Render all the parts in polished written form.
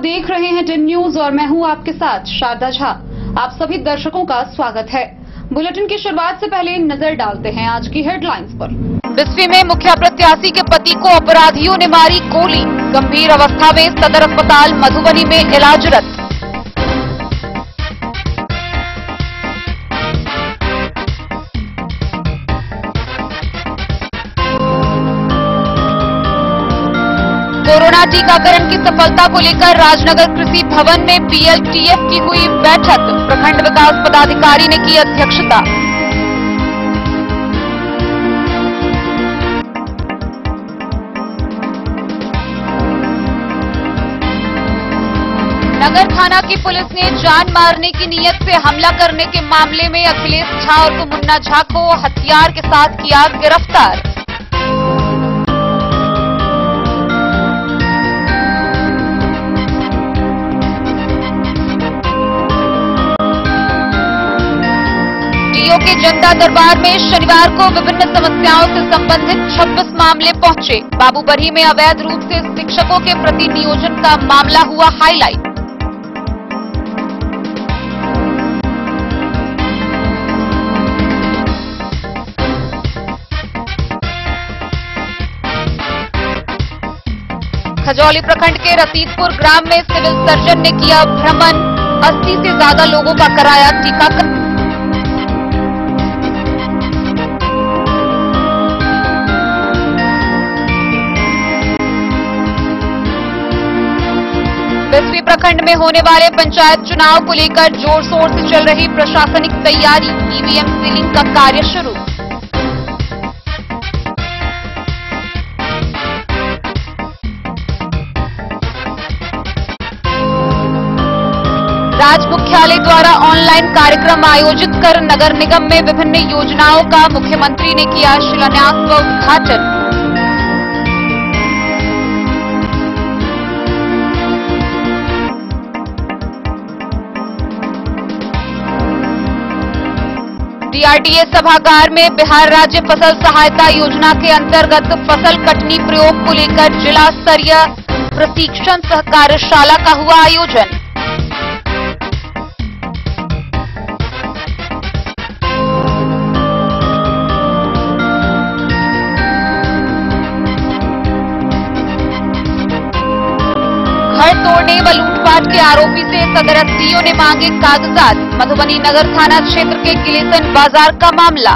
देख रहे हैं 10 न्यूज और मैं हूं आपके साथ शारदा झा। आप सभी दर्शकों का स्वागत है। बुलेटिन की शुरुआत से पहले नजर डालते हैं आज की हेडलाइंस पर। बिस्फी में मुखिया प्रत्याशी के पति को अपराधियों ने मारी गोली, गंभीर अवस्था में सदर अस्पताल मधुबनी में इलाजरत। कोरोना टीकाकरण की सफलता को लेकर राजनगर कृषि भवन में PLTF की हुई बैठक, प्रखंड विकास पदाधिकारी ने की अध्यक्षता। नगर थाना की पुलिस ने जान मारने की नीयत से हमला करने के मामले में अखिलेश झा और मुन्ना झा को हथियार के साथ किया गिरफ्तार। डीओ के जनता दरबार में शनिवार को विभिन्न समस्याओं से संबंधित 26 मामले पहुंचे। बाबूबरही में अवैध रूप से शिक्षकों के प्रति नियोजन का मामला हुआ हाईलाइट। खजौली प्रखंड के रसीदपुर ग्राम में सिविल सर्जन ने किया भ्रमण, 80 से ज्यादा लोगों का कराया टीकाकरण। बिस्फी प्रखंड में होने वाले पंचायत चुनाव को लेकर जोर शोर से चल रही प्रशासनिक तैयारी, ईवीएम सीलिंग का कार्य शुरू। राज्य मुख्यालय द्वारा ऑनलाइन कार्यक्रम आयोजित कर नगर निगम में विभिन्न योजनाओं का मुख्यमंत्री ने किया शिलान्यास व उद्घाटन। DRDA सभागार में बिहार राज्य फसल सहायता योजना के अंतर्गत फसल कटनी प्रयोग को लेकर जिला स्तरीय प्रशिक्षण सह कार्यशाला का हुआ आयोजन। घर तोड़ने व लूटपाट के आरोपी से सदर SDO ने मांगे कागजात, मधुबनी नगर थाना क्षेत्र के गिलेसन बाजार का मामला।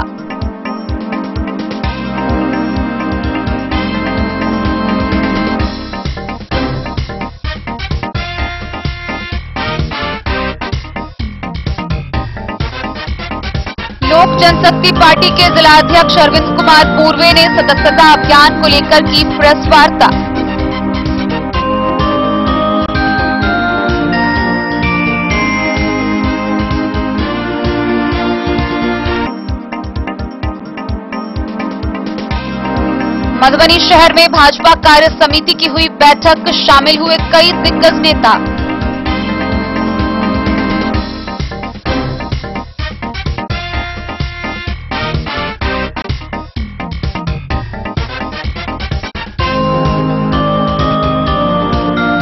लोक जनशक्ति पार्टी के जिलाध्यक्ष अरविंद कुमार पूर्वे ने सदस्यता अभियान को लेकर की प्रेस वार्ता। मधुबनी शहर में भाजपा कार्य समिति की हुई बैठक, शामिल हुए कई दिग्गज नेता।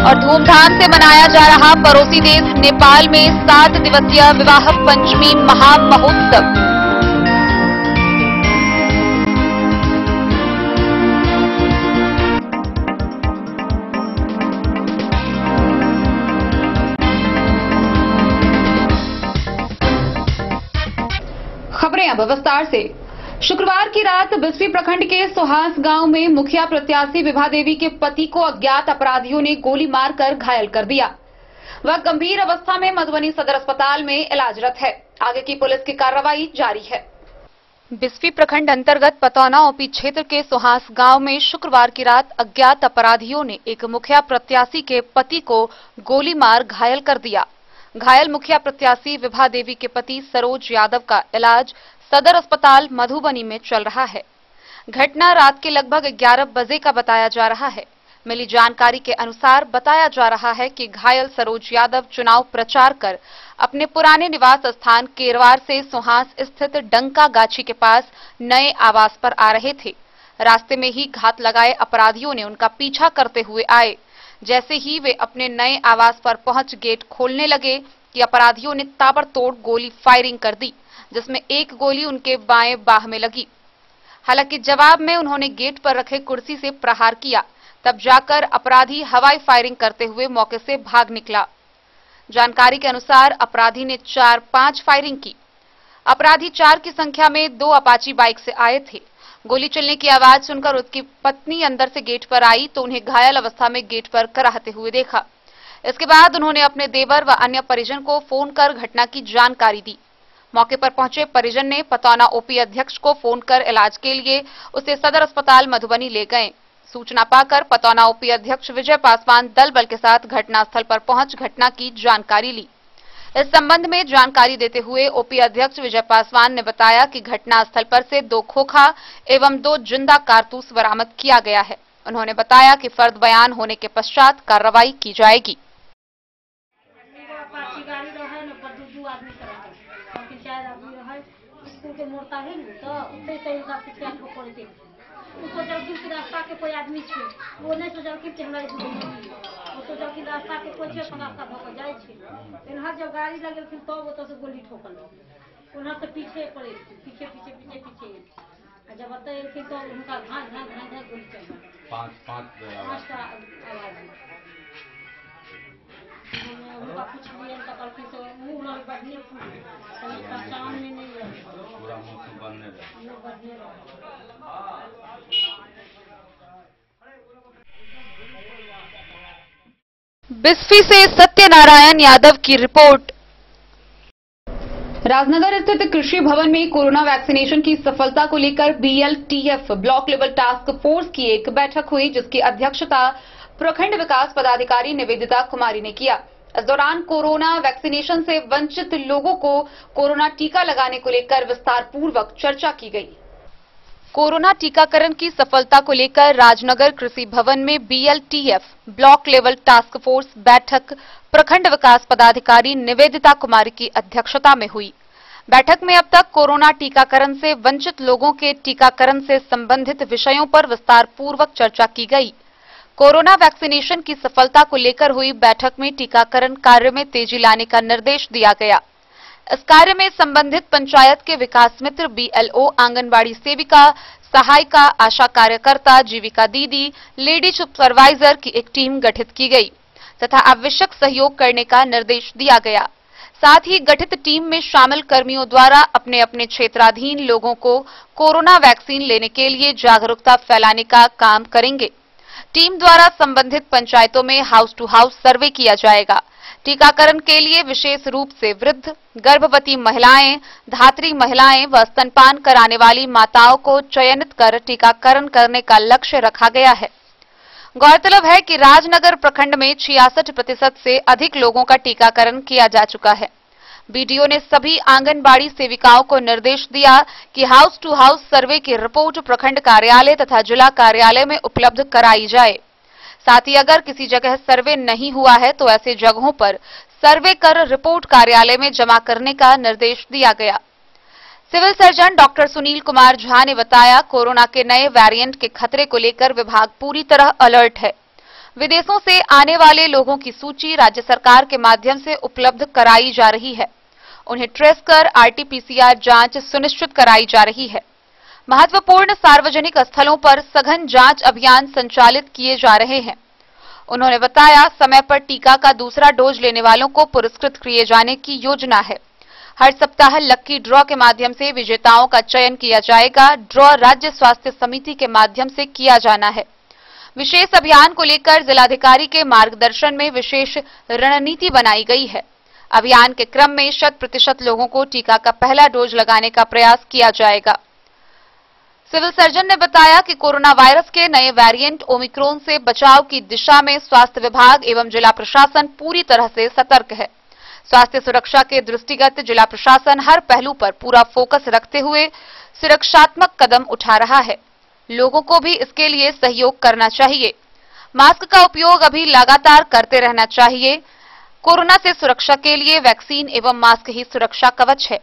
और धूमधाम से मनाया जा रहा पड़ोसी देश नेपाल में 7 दिवसीय विवाह पंचमी महामहोत्सव। खबरें अब विस्तार से। शुक्रवार की रात बिस्फी प्रखंड के सुहास गांव में मुखिया प्रत्याशी विभा देवी के पति को अज्ञात अपराधियों ने गोली मारकर घायल कर दिया। वह गंभीर अवस्था में मधुबनी सदर अस्पताल में इलाजरत है। आगे की पुलिस की कार्रवाई जारी है। बिस्फी प्रखंड अंतर्गत पतौना ओपी क्षेत्र के सुहास गांव में शुक्रवार की रात अज्ञात अपराधियों ने एक मुखिया प्रत्याशी के पति को गोली मार घायल कर दिया। घायल मुखिया प्रत्याशी विभा देवी के पति सरोज यादव का इलाज सदर अस्पताल मधुबनी में चल रहा है। घटना रात के लगभग 11 बजे का बताया जा रहा है। मिली जानकारी के अनुसार बताया जा रहा है कि घायल सरोज यादव चुनाव प्रचार कर अपने पुराने निवास स्थान केरवार से सुहास स्थित डंका गाछी के पास नए आवास पर आ रहे थे। रास्ते में ही घात लगाए अपराधियों ने उनका पीछा करते हुए आए, जैसे ही वे अपने नए आवास पर पहुंच गेट खोलने लगे कि अपराधियों ने ताबड़तोड़ गोली फायरिंग कर दी, जिसमें एक गोली उनके बाएं बाह में लगी। हालांकि जवाब में उन्होंने गेट पर रखे कुर्सी से प्रहार किया, तब जाकर अपराधी हवाई फायरिंग करते हुए मौके से भाग निकला। जानकारी के अनुसार अपराधी ने 4-5 फायरिंग की। अपराधी 4 की संख्या में 2 अपाची बाइक से आए थे। गोली चलने की आवाज सुनकर उसकी पत्नी अंदर से गेट पर आई तो उन्हें घायल अवस्था में गेट पर कराहते हुए देखा। इसके बाद उन्होंने अपने देवर व अन्य परिजन को फोन कर घटना की जानकारी दी। मौके पर पहुंचे परिजन ने पतौना ओपी अध्यक्ष को फोन कर इलाज के लिए उसे सदर अस्पताल मधुबनी ले गए। सूचना पाकर पतौना ओपी अध्यक्ष विजय पासवान दल बल के साथ घटनास्थल पर पहुंच घटना की जानकारी ली। इस संबंध में जानकारी देते हुए ओपी अध्यक्ष विजय पासवान ने बताया कि घटनास्थल पर से 2 खोखा एवं 2 जिंदा कारतूस बरामद किया गया है। उन्होंने बताया कि फर्द बयान होने के पश्चात कार्रवाई की जाएगी। उसको जल्दी के रास्ता के कोई आदमी छे, वो नहीं सोचल कि हमरा वो सोचल कि रास्ता के कोई छे, रास्ता भक जाए छे। इनहर जब गाड़ी लगल फिर तो वो से गोली ठोकल, उनहर से पीछे पड़े, पीछे जब बताए फिर तो उनका घास गोली चल 5 आवाज उनका कुछ भी इनका कल फिर तो मुंह में बढ़ने पहचान में नहीं है, पूरा मुंह बनने लगा। बिस्फी से सत्यनारायण यादव की रिपोर्ट। राजनगर स्थित कृषि भवन में कोरोना वैक्सीनेशन की सफलता को लेकर BLTF block level task force की एक बैठक हुई, जिसकी अध्यक्षता प्रखंड विकास पदाधिकारी निवेदिता कुमारी ने किया। इस दौरान कोरोना वैक्सीनेशन से वंचित लोगों को कोरोना टीका लगाने को लेकर विस्तार पूर्वक चर्चा की गई। कोरोना टीकाकरण की सफलता को लेकर राजनगर कृषि भवन में BLTF block level task force बैठक प्रखंड विकास पदाधिकारी निवेदिता कुमारी की अध्यक्षता में हुई। बैठक में अब तक कोरोना टीकाकरण से वंचित लोगों के टीकाकरण से संबंधित विषयों पर विस्तार पूर्वक चर्चा की गई। कोरोना वैक्सीनेशन की सफलता को लेकर हुई बैठक में टीकाकरण कार्य में तेजी लाने का निर्देश दिया गया। इस कार्य में संबंधित पंचायत के विकास मित्र, BLO, आंगनबाड़ी सेविका, सहायिका, आशा कार्यकर्ता, जीविका दीदी, लेडी सुपरवाइजर की एक टीम गठित की गई तथा आवश्यक सहयोग करने का निर्देश दिया गया। साथ ही गठित टीम में शामिल कर्मियों द्वारा अपने अपने क्षेत्राधीन लोगों को कोरोना वैक्सीन लेने के लिए जागरूकता फैलाने का काम करेंगे। टीम द्वारा संबंधित पंचायतों में हाउस टू हाउस सर्वे किया जाएगा। टीकाकरण के लिए विशेष रूप से वृद्ध, गर्भवती महिलाएं, धात्री महिलाएं व स्तनपान कराने वाली माताओं को चयनित कर टीकाकरण करने का लक्ष्य रखा गया है। गौरतलब है कि राजनगर प्रखंड में 66% से अधिक लोगों का टीकाकरण किया जा चुका है। BDO ने सभी आंगनबाड़ी सेविकाओं को निर्देश दिया कि हाउस टू हाउस सर्वे की रिपोर्ट प्रखंड कार्यालय तथा जिला कार्यालय में उपलब्ध कराई जाए। साथ ही अगर किसी जगह सर्वे नहीं हुआ है तो ऐसे जगहों पर सर्वे कर रिपोर्ट कार्यालय में जमा करने का निर्देश दिया गया। Civil surgeon doctor Sunil Kumar Jha ने बताया, कोरोना के नए वेरिएंट के खतरे को लेकर विभाग पूरी तरह अलर्ट है। विदेशों से आने वाले लोगों की सूची राज्य सरकार के माध्यम से उपलब्ध कराई जा रही है। उन्हें ट्रेस कर RT-PCR जांच सुनिश्चित कराई जा रही है। महत्वपूर्ण सार्वजनिक स्थलों पर सघन जांच अभियान संचालित किए जा रहे हैं। उन्होंने बताया, समय पर टीका का दूसरा डोज लेने वालों को पुरस्कृत किए जाने की योजना है। हर सप्ताह लक्की ड्रॉ के माध्यम से विजेताओं का चयन किया जाएगा। ड्रॉ राज्य स्वास्थ्य समिति के माध्यम से किया जाना है। विशेष अभियान को लेकर जिलाधिकारी के मार्गदर्शन में विशेष रणनीति बनाई गई है। अभियान के क्रम में 100% लोगों को टीका का पहला डोज लगाने का प्रयास किया जाएगा। सिविल सर्जन ने बताया कि कोरोना वायरस के नए वेरिएंट ओमिक्रॉन से बचाव की दिशा में स्वास्थ्य विभाग एवं जिला प्रशासन पूरी तरह से सतर्क है। स्वास्थ्य सुरक्षा के दृष्टिगत जिला प्रशासन हर पहलू पर पूरा फोकस रखते हुए सुरक्षात्मक कदम उठा रहा है। लोगों को भी इसके लिए सहयोग करना चाहिए। मास्क का उपयोग अभी लगातार करते रहना चाहिए। कोरोना से सुरक्षा के लिए वैक्सीन एवं मास्क ही सुरक्षा कवच है।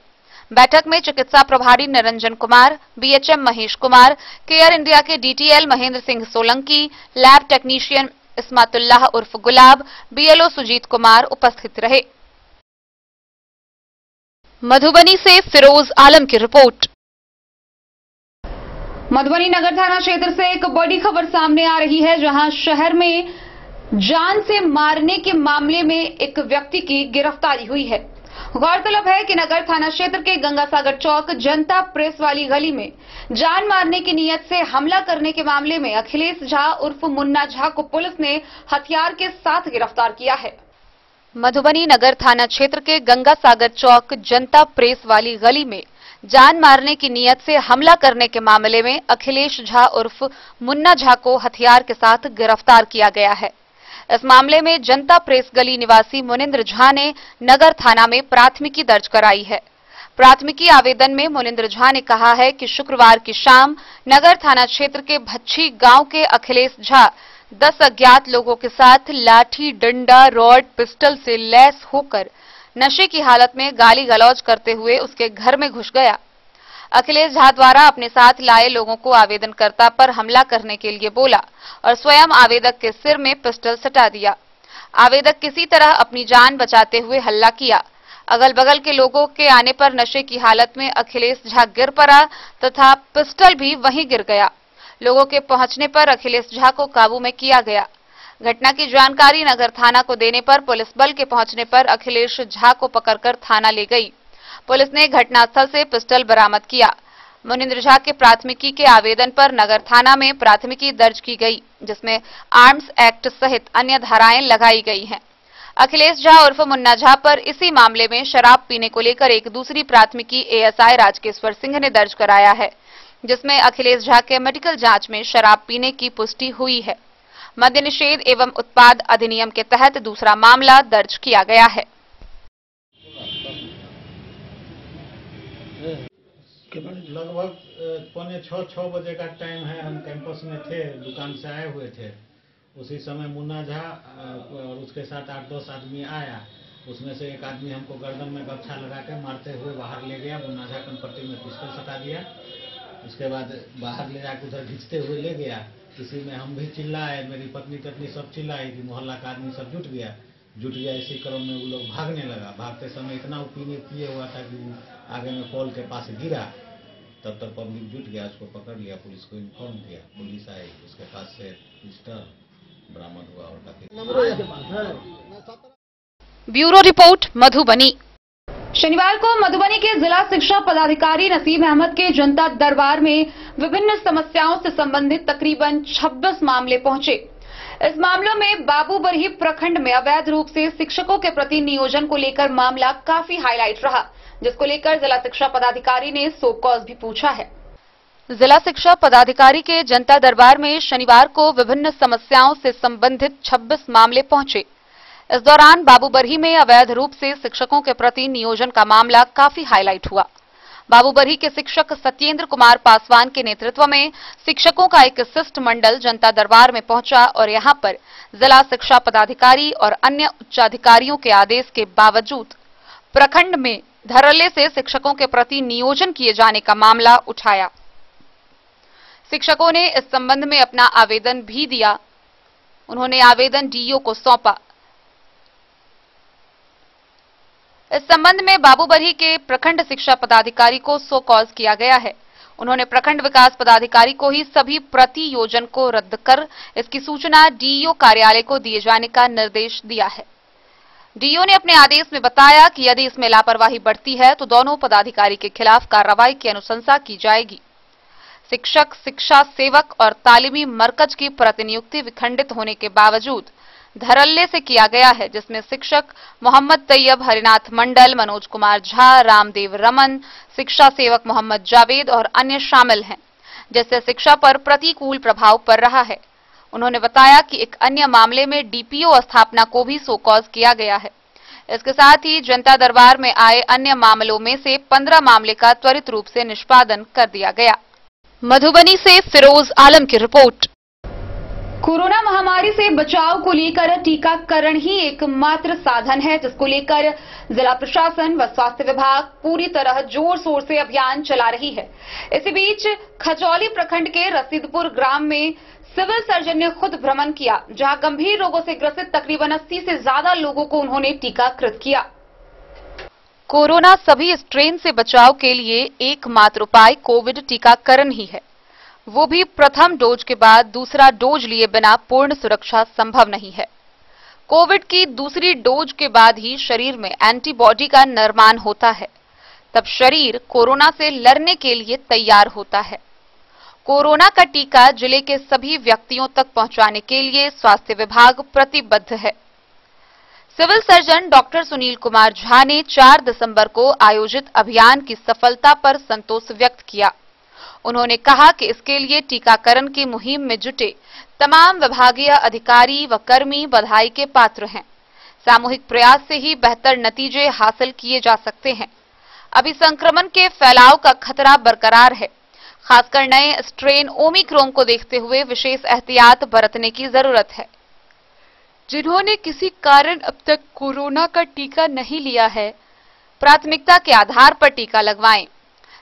बैठक में चिकित्सा प्रभारी Niranjan Kumar, BHM Mahesh Kumar, Care India के DTL Mahendra Singh Solanki, lab technician Ismatullah उर्फ गुलाब, बीएलओ सुजीत कुमार उपस्थित रहे। मधुबनी से फिरोज आलम की रिपोर्ट। मधुबनी नगर थाना क्षेत्र से एक बड़ी खबर सामने आ रही है, जहां शहर में जान से मारने के मामले में एक व्यक्ति की गिरफ्तारी हुई है। गौरतलब है कि नगर थाना क्षेत्र के गंगासागर चौक जनता प्रेस वाली गली में जान मारने की नीयत से हमला करने के मामले में अखिलेश झा उर्फ मुन्ना झा को पुलिस ने हथियार के साथ गिरफ्तार किया है। मधुबनी नगर थाना क्षेत्र के गंगासागर चौक जनता प्रेस वाली गली में जान मारने की नीयत से हमला करने के मामले में अखिलेश झा उर्फ मुन्ना झा को हथियार के साथ गिरफ्तार किया गया है। इस मामले में जनता प्रेस गली निवासी मुनिंद्र झा ने नगर थाना में प्राथमिकी दर्ज कराई है। प्राथमिकी आवेदन में मुनिंद्र झा ने कहा है कि शुक्रवार की शाम नगर थाना क्षेत्र के भच्छी गांव के अखिलेश झा 10 अज्ञात लोगों के साथ लाठी, डंडा, रॉड, पिस्टल से लैस होकर नशे की हालत में गाली गलौज करते हुए उसके घर में घुस गया। अखिलेश झा द्वारा अपने साथ लाए लोगों को आवेदनकर्ता पर हमला करने के लिए बोला और स्वयं आवेदक के सिर में पिस्टल सटा दिया। आवेदक किसी तरह अपनी जान बचाते हुए हल्ला किया। अगल बगल के लोगों के आने पर नशे की हालत में अखिलेश झा गिर पड़ा तथा पिस्टल भी वहीं गिर गया। लोगों के पहुंचने पर अखिलेश झा को काबू में किया गया। घटना की जानकारी नगर थाना को देने पर पुलिस बल के पहुंचने पर अखिलेश झा को पकड़कर थाना ले गई। पुलिस ने घटनास्थल से पिस्टल बरामद किया। मुनिंद्र झा के प्राथमिकी के आवेदन पर नगर थाना में प्राथमिकी दर्ज की गई, जिसमें आर्म्स एक्ट सहित अन्य धाराएं लगाई गई हैं। अखिलेश झा उर्फ मुन्ना झा पर इसी मामले में शराब पीने को लेकर एक दूसरी प्राथमिकी एएसआई राजकेश्वर सिंह ने दर्ज कराया है, जिसमें अखिलेश झा के मेडिकल जांच में शराब पीने की पुष्टि हुई है। मद्य निषेध एवं उत्पाद अधिनियम के तहत दूसरा मामला दर्ज किया गया है। लगभग 5:45-6 बजे का टाइम है। हम कैंपस में थे, दुकान से आए हुए थे। उसी समय मुन्ना झा और उसके साथ 8-10 आदमी आया। उसमें से एक आदमी हमको गर्दन में गमछा लगा के मारते हुए बाहर ले गया। मुन्ना झा कनपट्टी में पिस्टल सटा दिया। उसके बाद बाहर ले जाकर उधर खींचते हुए ले गया। इसी में हम भी चिल्लाए, मेरी पत्नी सब चिल्लाई कि मोहल्ला का आदमी सब जुट गया। इसी क्रम में वो लोग भागने लगा। भागते समय इतना पिए हुआ था कि आगे में पोल के पास गिरा। तब तक पब्लिक जुट गया, उसको पकड़ लिया, पुलिस को इन्फॉर्म किया। पुलिस आई, उसके पास से पिस्टल बरामद हुआ और काफी। Bureau report, Madhubani. शनिवार को मधुबनी के जिला शिक्षा पदाधिकारी नसीम अहमद के जनता दरबार में विभिन्न समस्याओं से संबंधित तकरीबन 26 मामले पहुंचे। इस मामलों में बाबूबरही प्रखंड में अवैध रूप से शिक्षकों के प्रति नियोजन को लेकर मामला काफी हाईलाइट रहा, जिसको लेकर जिला शिक्षा पदाधिकारी ने सो कॉज भी पूछा है। जिला शिक्षा पदाधिकारी के जनता दरबार में शनिवार को विभिन्न समस्याओं से संबंधित 26 मामले पहुंचे। इस दौरान बाबूबरही में अवैध रूप से शिक्षकों के प्रति नियोजन का मामला काफी हाईलाइट हुआ। बाबूबरही के शिक्षक सत्येंद्र कुमार पासवान के नेतृत्व में शिक्षकों का एक शिष्टमंडल जनता दरबार में पहुंचा और यहां पर जिला शिक्षा पदाधिकारी और अन्य उच्चाधिकारियों के आदेश के बावजूद प्रखंड में धड़ल्ले से शिक्षकों के प्रति नियोजन किए जाने का मामला उठाया। शिक्षकों ने इस संबंध में अपना आवेदन भी दिया। उन्होंने आवेदन डीईओ को सौंपा। इस संबंध में बाबूबरही के प्रखंड शिक्षा पदाधिकारी को सो कॉज किया गया है। उन्होंने प्रखंड विकास पदाधिकारी को ही सभी प्रति योजन को रद्द कर इसकी सूचना डीईओ कार्यालय को दिए जाने का निर्देश दिया है। डीईओ ने अपने आदेश में बताया कि यदि इसमें लापरवाही बढ़ती है तो दोनों पदाधिकारी के खिलाफ कार्रवाई की अनुशंसा की जाएगी। शिक्षक, शिक्षा सेवक और तालीमी मरकज की प्रतिनियुक्ति विखंडित होने के बावजूद धड़ल्ले से किया गया है, जिसमें शिक्षक मोहम्मद तैयब हरिनाथ मंडल, मनोज कुमार झा, रामदेव रमन, शिक्षा सेवक मोहम्मद जावेद और अन्य शामिल हैं, जिससे शिक्षा पर प्रतिकूल प्रभाव पड़ रहा है। उन्होंने बताया कि एक अन्य मामले में डीपीओ स्थापना को भी सो कॉज किया गया है। इसके साथ ही जनता दरबार में आए अन्य मामलों में से 15 मामले का त्वरित रूप से निष्पादन कर दिया गया। मधुबनी से फिरोज आलम की रिपोर्ट। कोरोना महामारी से बचाव को लेकर टीकाकरण ही एकमात्र साधन है, जिसको लेकर जिला प्रशासन व स्वास्थ्य विभाग पूरी तरह जोर शोर से अभियान चला रही है। इसी बीच खजौली प्रखंड के रसीदपुर ग्राम में सिविल सर्जन ने खुद भ्रमण किया, जहां गंभीर रोगों से ग्रसित तकरीबन 80 से ज्यादा लोगों को उन्होंने टीकाकृत किया। कोरोना सभी स्ट्रेन से बचाव के लिए एकमात्र उपाय कोविड टीकाकरण ही है। वो भी प्रथम डोज के बाद दूसरा डोज लिए बिना पूर्ण सुरक्षा संभव नहीं है। कोविड की दूसरी डोज के बाद ही शरीर में एंटीबॉडी का निर्माण होता है, तब शरीर कोरोना से लड़ने के लिए तैयार होता है। कोरोना का टीका जिले के सभी व्यक्तियों तक पहुंचाने के लिए स्वास्थ्य विभाग प्रतिबद्ध है। Civil surgeon doctor Sunil Kumar Jha ने 4 दिसंबर को आयोजित अभियान की सफलता पर संतोष व्यक्त किया। उन्होंने कहा कि इसके लिए टीकाकरण की मुहिम में जुटे तमाम विभागीय अधिकारी व कर्मी बधाई के पात्र हैं। सामूहिक प्रयास से ही बेहतर नतीजे हासिल किए जा सकते हैं। अभी संक्रमण के फैलाव का खतरा बरकरार है। खासकर नए स्ट्रेन ओमिक्रॉन को देखते हुए विशेष एहतियात बरतने की जरूरत है। जिन्होंने किसी कारण अब तक कोरोना का टीका नहीं लिया है, प्राथमिकता के आधार पर टीका लगवाएं।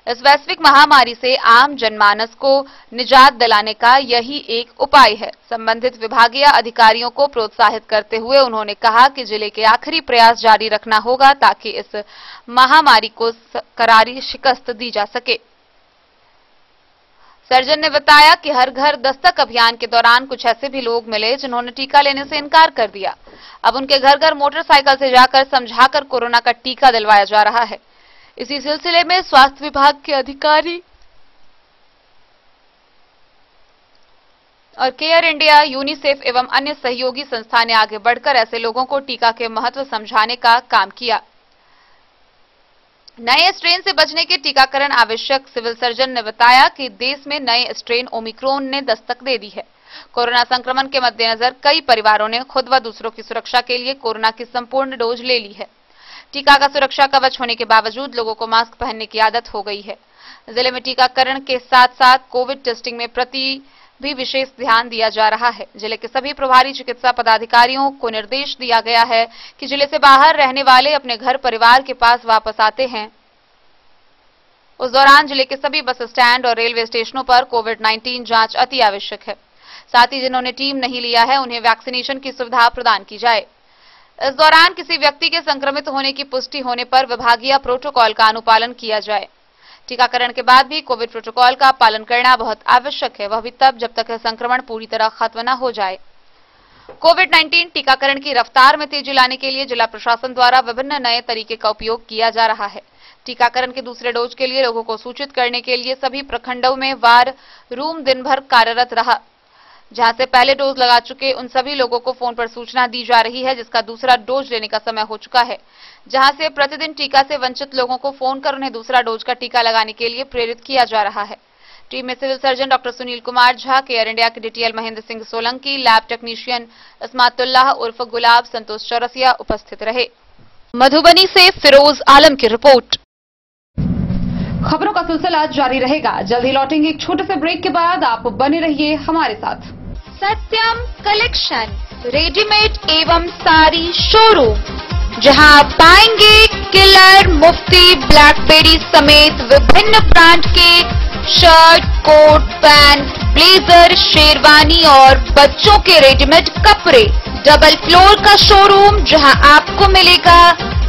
इस वैश्विक महामारी से आम जनमानस को निजात दिलाने का यही एक उपाय है। संबंधित विभागीय अधिकारियों को प्रोत्साहित करते हुए उन्होंने कहा कि जिले के आखिरी प्रयास जारी रखना होगा ताकि इस महामारी को करारी शिकस्त दी जा सके। सर्जन ने बताया कि हर घर दस्तक अभियान के दौरान कुछ ऐसे भी लोग मिले जिन्होंने टीका लेने से इनकार कर दिया। अब उनके घर घर मोटरसाइकिल से जाकर समझाकर कोरोना का टीका दिलवाया जा रहा है। इसी सिलसिले में स्वास्थ्य विभाग के अधिकारी और केयर इंडिया, यूनिसेफ एवं अन्य सहयोगी संस्था ने आगे बढ़कर ऐसे लोगों को टीका के महत्व समझाने का काम किया। नए स्ट्रेन से बचने के टीकाकरण आवश्यक। सिविल सर्जन ने बताया कि देश में नए स्ट्रेन ओमिक्रॉन ने दस्तक दे दी है। कोरोना संक्रमण के मद्देनजर कई परिवारों ने खुद व दूसरों की सुरक्षा के लिए कोरोना की संपूर्ण डोज ले ली है। टीका का सुरक्षा कवच होने के बावजूद लोगों को मास्क पहनने की आदत हो गई है। जिले में टीकाकरण के साथ साथ कोविड टेस्टिंग में प्रति भी विशेष ध्यान दिया जा रहा है। जिले के सभी प्रभारी चिकित्सा पदाधिकारियों को निर्देश दिया गया है कि जिले से बाहर रहने वाले अपने घर परिवार के पास वापस आते हैं, उस दौरान जिले के सभी बस स्टैंड और रेलवे स्टेशनों पर कोविड-19 जांच अति आवश्यक है। साथ ही जिन्होंने टीम नहीं लिया है उन्हें वैक्सीनेशन की सुविधा प्रदान की जाए। इस दौरान किसी व्यक्ति के संक्रमित होने की पुष्टि होने पर विभागीय प्रोटोकॉल का अनुपालन किया जाए। टीकाकरण के बाद भी कोविड प्रोटोकॉल का पालन करना बहुत आवश्यक है, वह भी तब जब तक संक्रमण पूरी तरह खत्म न हो जाए। कोविड-19 टीकाकरण की रफ्तार में तेजी लाने के लिए जिला प्रशासन द्वारा विभिन्न नए तरीके का उपयोग किया जा रहा है। टीकाकरण के दूसरे डोज के लिए लोगों को सूचित करने के लिए सभी प्रखंडों में वार रूम दिन भर कार्यरत रहा। जहां से पहले डोज लगा चुके उन सभी लोगों को फोन पर सूचना दी जा रही है जिसका दूसरा डोज लेने का समय हो चुका है। जहां से प्रतिदिन टीका से वंचित लोगों को फोन कर उन्हें दूसरा डोज का टीका लगाने के लिए प्रेरित किया जा रहा है। टीम में civil surgeon doctor Sunil Kumar Jha, Care India के DTL Mahendra Singh Solanki, lab technician Ismatullah उर्फ गुलाब, संतोष चौरसिया उपस्थित रहे। मधुबनी से फिरोज आलम की रिपोर्ट। खबरों का सिलसिला जारी रहेगा। जल्द ही लौटेंगे एक छोटे से ब्रेक के बाद। आप बने रहिए हमारे साथ। सत्यम कलेक्शन रेडीमेड एवं साड़ी शोरूम, जहां आप पाएंगे किलर, मुफ्ती, ब्लैकबेरी समेत विभिन्न ब्रांड के shirt, coat, pant, blazer, sherwani और बच्चों के रेडीमेड कपड़े। डबल फ्लोर का शोरूम जहां आपको मिलेगा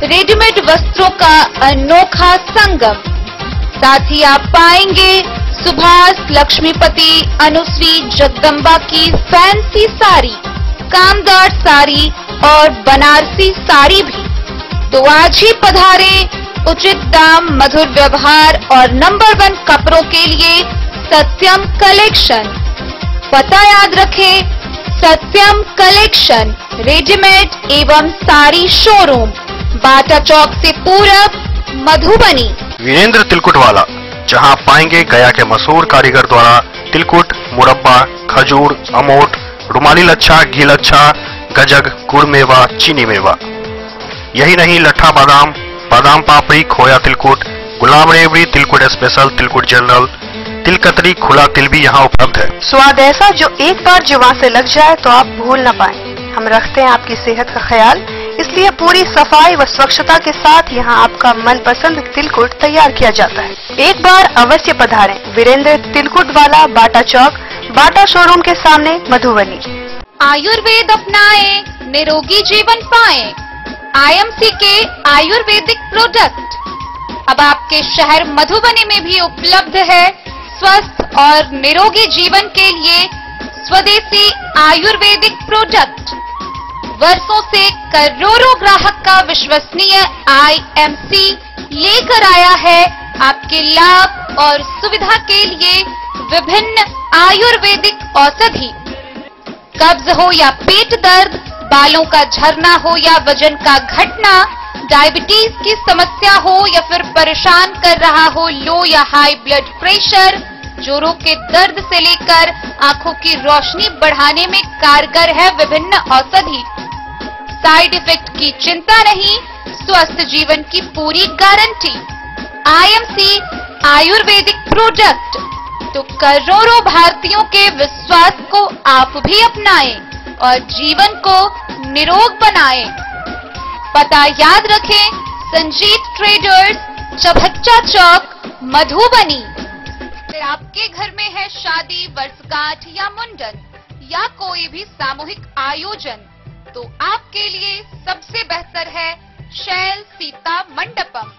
रेडीमेड वस्त्रों का अनोखा संगम। साथ ही आप पाएंगे सुभाष, लक्ष्मीपति, अनुश्री, जगदम्बा की फैंसी साड़ी, कामदार साड़ी और बनारसी साड़ी भी। तो आज ही पधारें। उचित दाम, मधुर व्यवहार और नंबर 1 कपड़ों के लिए सत्यम कलेक्शन। पता याद रखें, सत्यम कलेक्शन रेडीमेड एवं साड़ी शोरूम, बाटा चौक से पूरब, मधुबनी। वीरेंद्र तिलकुट वाला, जहां पाएंगे गया के मशहूर कारीगर द्वारा तिलकुट, मुरब्बा, खजूर, अमोट, रुमाली लच्छा, घी लच्छा, गजक, गुड़ मेवा, चीनी मेवा। यही नहीं, लट्ठा बादाम, बादाम पापड़ी, खोया तिलकुट, गुलाब रेवड़ी, तिलकुट स्पेशल, तिलकुट जनरल, तिल कतरी, खुला तिल भी यहाँ उपलब्ध है। स्वाद ऐसा जो एक बार जुबान से लग जाए तो आप भूल न पाएं। हम रखते हैं आपकी सेहत का ख्याल, इसलिए पूरी सफाई व स्वच्छता के साथ यहाँ आपका मनपसंद तिलकुट तैयार किया जाता है। एक बार अवश्य पधारें। वीरेंद्र तिलकुट वाला, बाटा चौक, बाटा शोरूम के सामने मधुबनी। आयुर्वेद अपनाएं, निरोगी जीवन पाएं। आईएमसी के आयुर्वेदिक प्रोडक्ट अब आपके शहर मधुबनी में भी उपलब्ध है। स्वस्थ और निरोगी जीवन के लिए स्वदेशी आयुर्वेदिक प्रोडक्ट वर्षों से करोड़ों ग्राहक का विश्वसनीय आईएमसी लेकर आया है आपके लाभ और सुविधा के लिए विभिन्न आयुर्वेदिक औषधि। कब्ज हो या पेट दर्द, बालों का झरना हो या वजन का घटना, डायबिटीज की समस्या हो या फिर परेशान कर रहा हो लो या हाई ब्लड प्रेशर, जोड़ों के दर्द से लेकर आंखों की रोशनी बढ़ाने में कारगर है विभिन्न औषधि। साइड इफेक्ट की चिंता नहीं, स्वस्थ जीवन की पूरी गारंटी। आईएमसी आयुर्वेदिक प्रोडक्ट तो करोड़ों भारतीयों के विश्वास को आप भी अपनाएं और जीवन को निरोग बनाएं। पता याद रखें, संजीत ट्रेडर्स, चौबच्चा चौक, मधुबनी। फिर आपके घर में है शादी, वर्षगांठ या मुंडन या कोई भी सामूहिक आयोजन, तो आपके लिए सबसे बेहतर है शैल सीता मंडपम।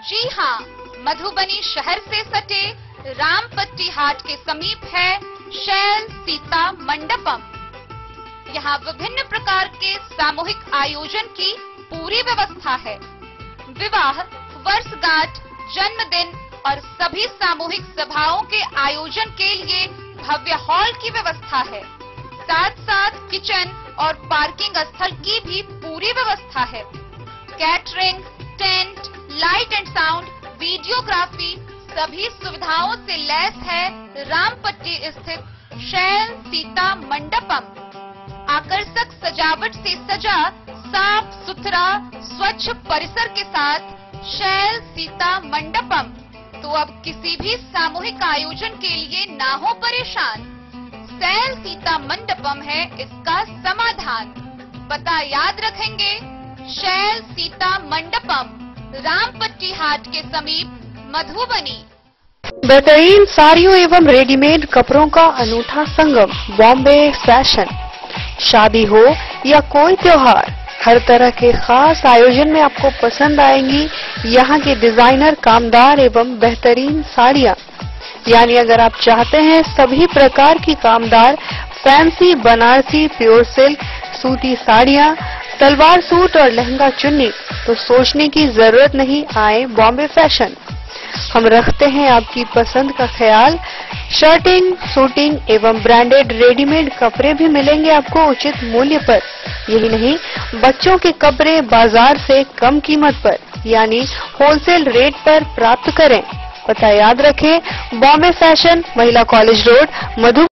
जी हाँ, मधुबनी शहर से सटे रामपट्टी हाट के समीप है शैल सीता मंडपम। यहाँ विभिन्न प्रकार के सामूहिक आयोजन की पूरी व्यवस्था है। विवाह, वर्षगांठ, जन्मदिन और सभी सामूहिक सभाओं के आयोजन के लिए भव्य हॉल की व्यवस्था है। साथ साथ किचन और पार्किंग स्थल की भी पूरी व्यवस्था है। Catering, tent, light and sound, videography सभी सुविधाओं से लैस है रामपट्टी स्थित शैल सीता मंडपम। आकर्षक सजावट से सजा साफ सुथरा स्वच्छ परिसर के साथ शैल सीता मंडपम। तो अब किसी भी सामूहिक आयोजन के लिए ना हो परेशान, शैल सीता मंडपम है इसका समाधान। पता याद रखेंगे, शैल सीता मंडपम, रामपट्टी हाट के समीप, मधुबनी। बेहतरीन साड़ियों एवं रेडीमेड कपड़ों का अनूठा संगम, बॉम्बे फैशन। शादी हो या कोई त्योहार, हर तरह के खास आयोजन में आपको पसंद आएंगी यहाँ की डिजाइनर, कामदार एवं बेहतरीन साड़ियाँ। यानी अगर आप चाहते हैं सभी प्रकार की कामदार, फैंसी, बनारसी, प्योर सिल्क, सूती साड़ियाँ, सलवार सूट और लहंगा चुन्नी, तो सोचने की जरूरत नहीं, आए बॉम्बे फैशन। हम रखते हैं आपकी पसंद का ख्याल। शर्टिंग, सूटिंग एवं ब्रांडेड रेडीमेड कपड़े भी मिलेंगे आपको उचित मूल्य पर। यही नहीं, बच्चों के कपड़े बाजार से कम कीमत पर यानी होलसेल रेट पर प्राप्त करें। पता याद रखें, बॉम्बे फैशन, महिला कॉलेज रोड, मधु।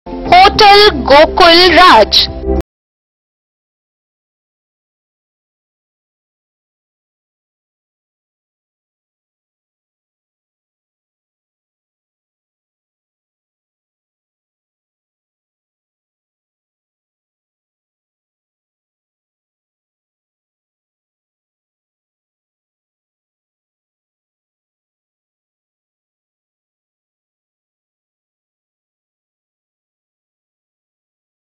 होटल गोकुल राज।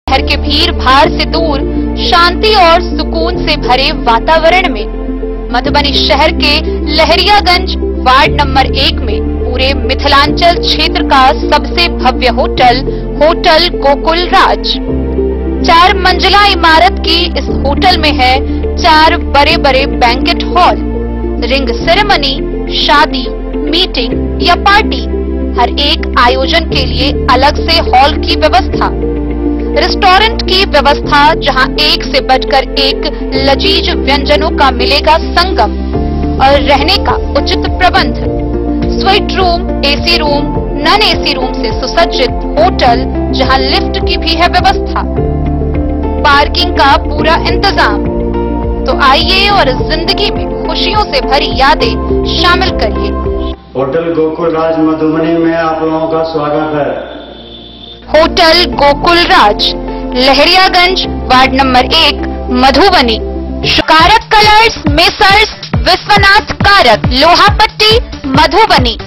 शहर के भीड़ भाड़ से दूर, शांति और सुकून से भरे वातावरण में मधुबनी शहर के लहरियागंज वार्ड नंबर 1 में पूरे मिथिलांचल क्षेत्र का सबसे भव्य होटल, होटल गोकुल राज। 4 मंजिला इमारत की इस होटल में है 4 बड़े बड़े बैंकेट हॉल, रिंग सेरेमनी, शादी, मीटिंग या पार्टी, हर एक आयोजन के लिए अलग से हॉल की व्यवस्था, रेस्टोरेंट की व्यवस्था जहां एक से बढ़कर एक लजीज व्यंजनों का मिलेगा संगम, और रहने का उचित प्रबंध, suite room, AC room, non AC room से सुसज्जित होटल जहां लिफ्ट की भी है व्यवस्था, पार्किंग का पूरा इंतजाम। तो आइए और जिंदगी में खुशियों से भरी यादें शामिल करिए। होटल गोकुल राज मधुबनी में आप लोगों का स्वागत है। होटल गोकुल राज, लहरियागंज वार्ड नंबर 1, मधुबनी। कारक कलर्स, मेसर्स विश्वनाथ कारक, लोहापट्टी, मधुबनी।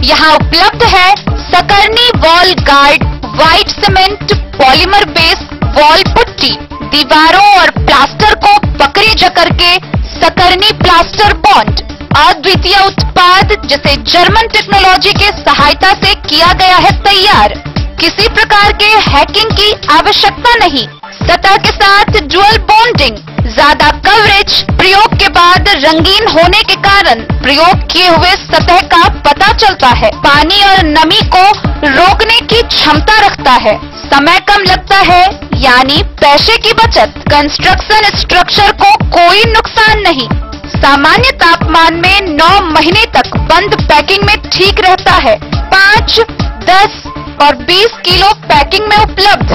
यहाँ उपलब्ध है Sakarni wall guard white cement polymer base wall putty, दीवारों और प्लास्टर को पकड़े जकड़ के सकरनी प्लास्टर बॉन्ड, अद्वितीय उत्पाद जिसे जर्मन टेक्नोलॉजी के सहायता से किया गया है तैयार। किसी प्रकार के हैकिंग की आवश्यकता नहीं। सतह के साथ डुअल बॉन्डिंग, ज्यादा कवरेज, प्रयोग के बाद रंगीन होने के कारण प्रयोग किए हुए सतह का पता चलता है। पानी और नमी को रोकने की क्षमता रखता है। समय कम लगता है यानी पैसे की बचत। कंस्ट्रक्शन स्ट्रक्चर को कोई नुकसान नहीं। सामान्य तापमान में 9 महीने तक बंद पैकिंग में ठीक रहता है। 5, 10 और 20 किलो पैकिंग में उपलब्ध।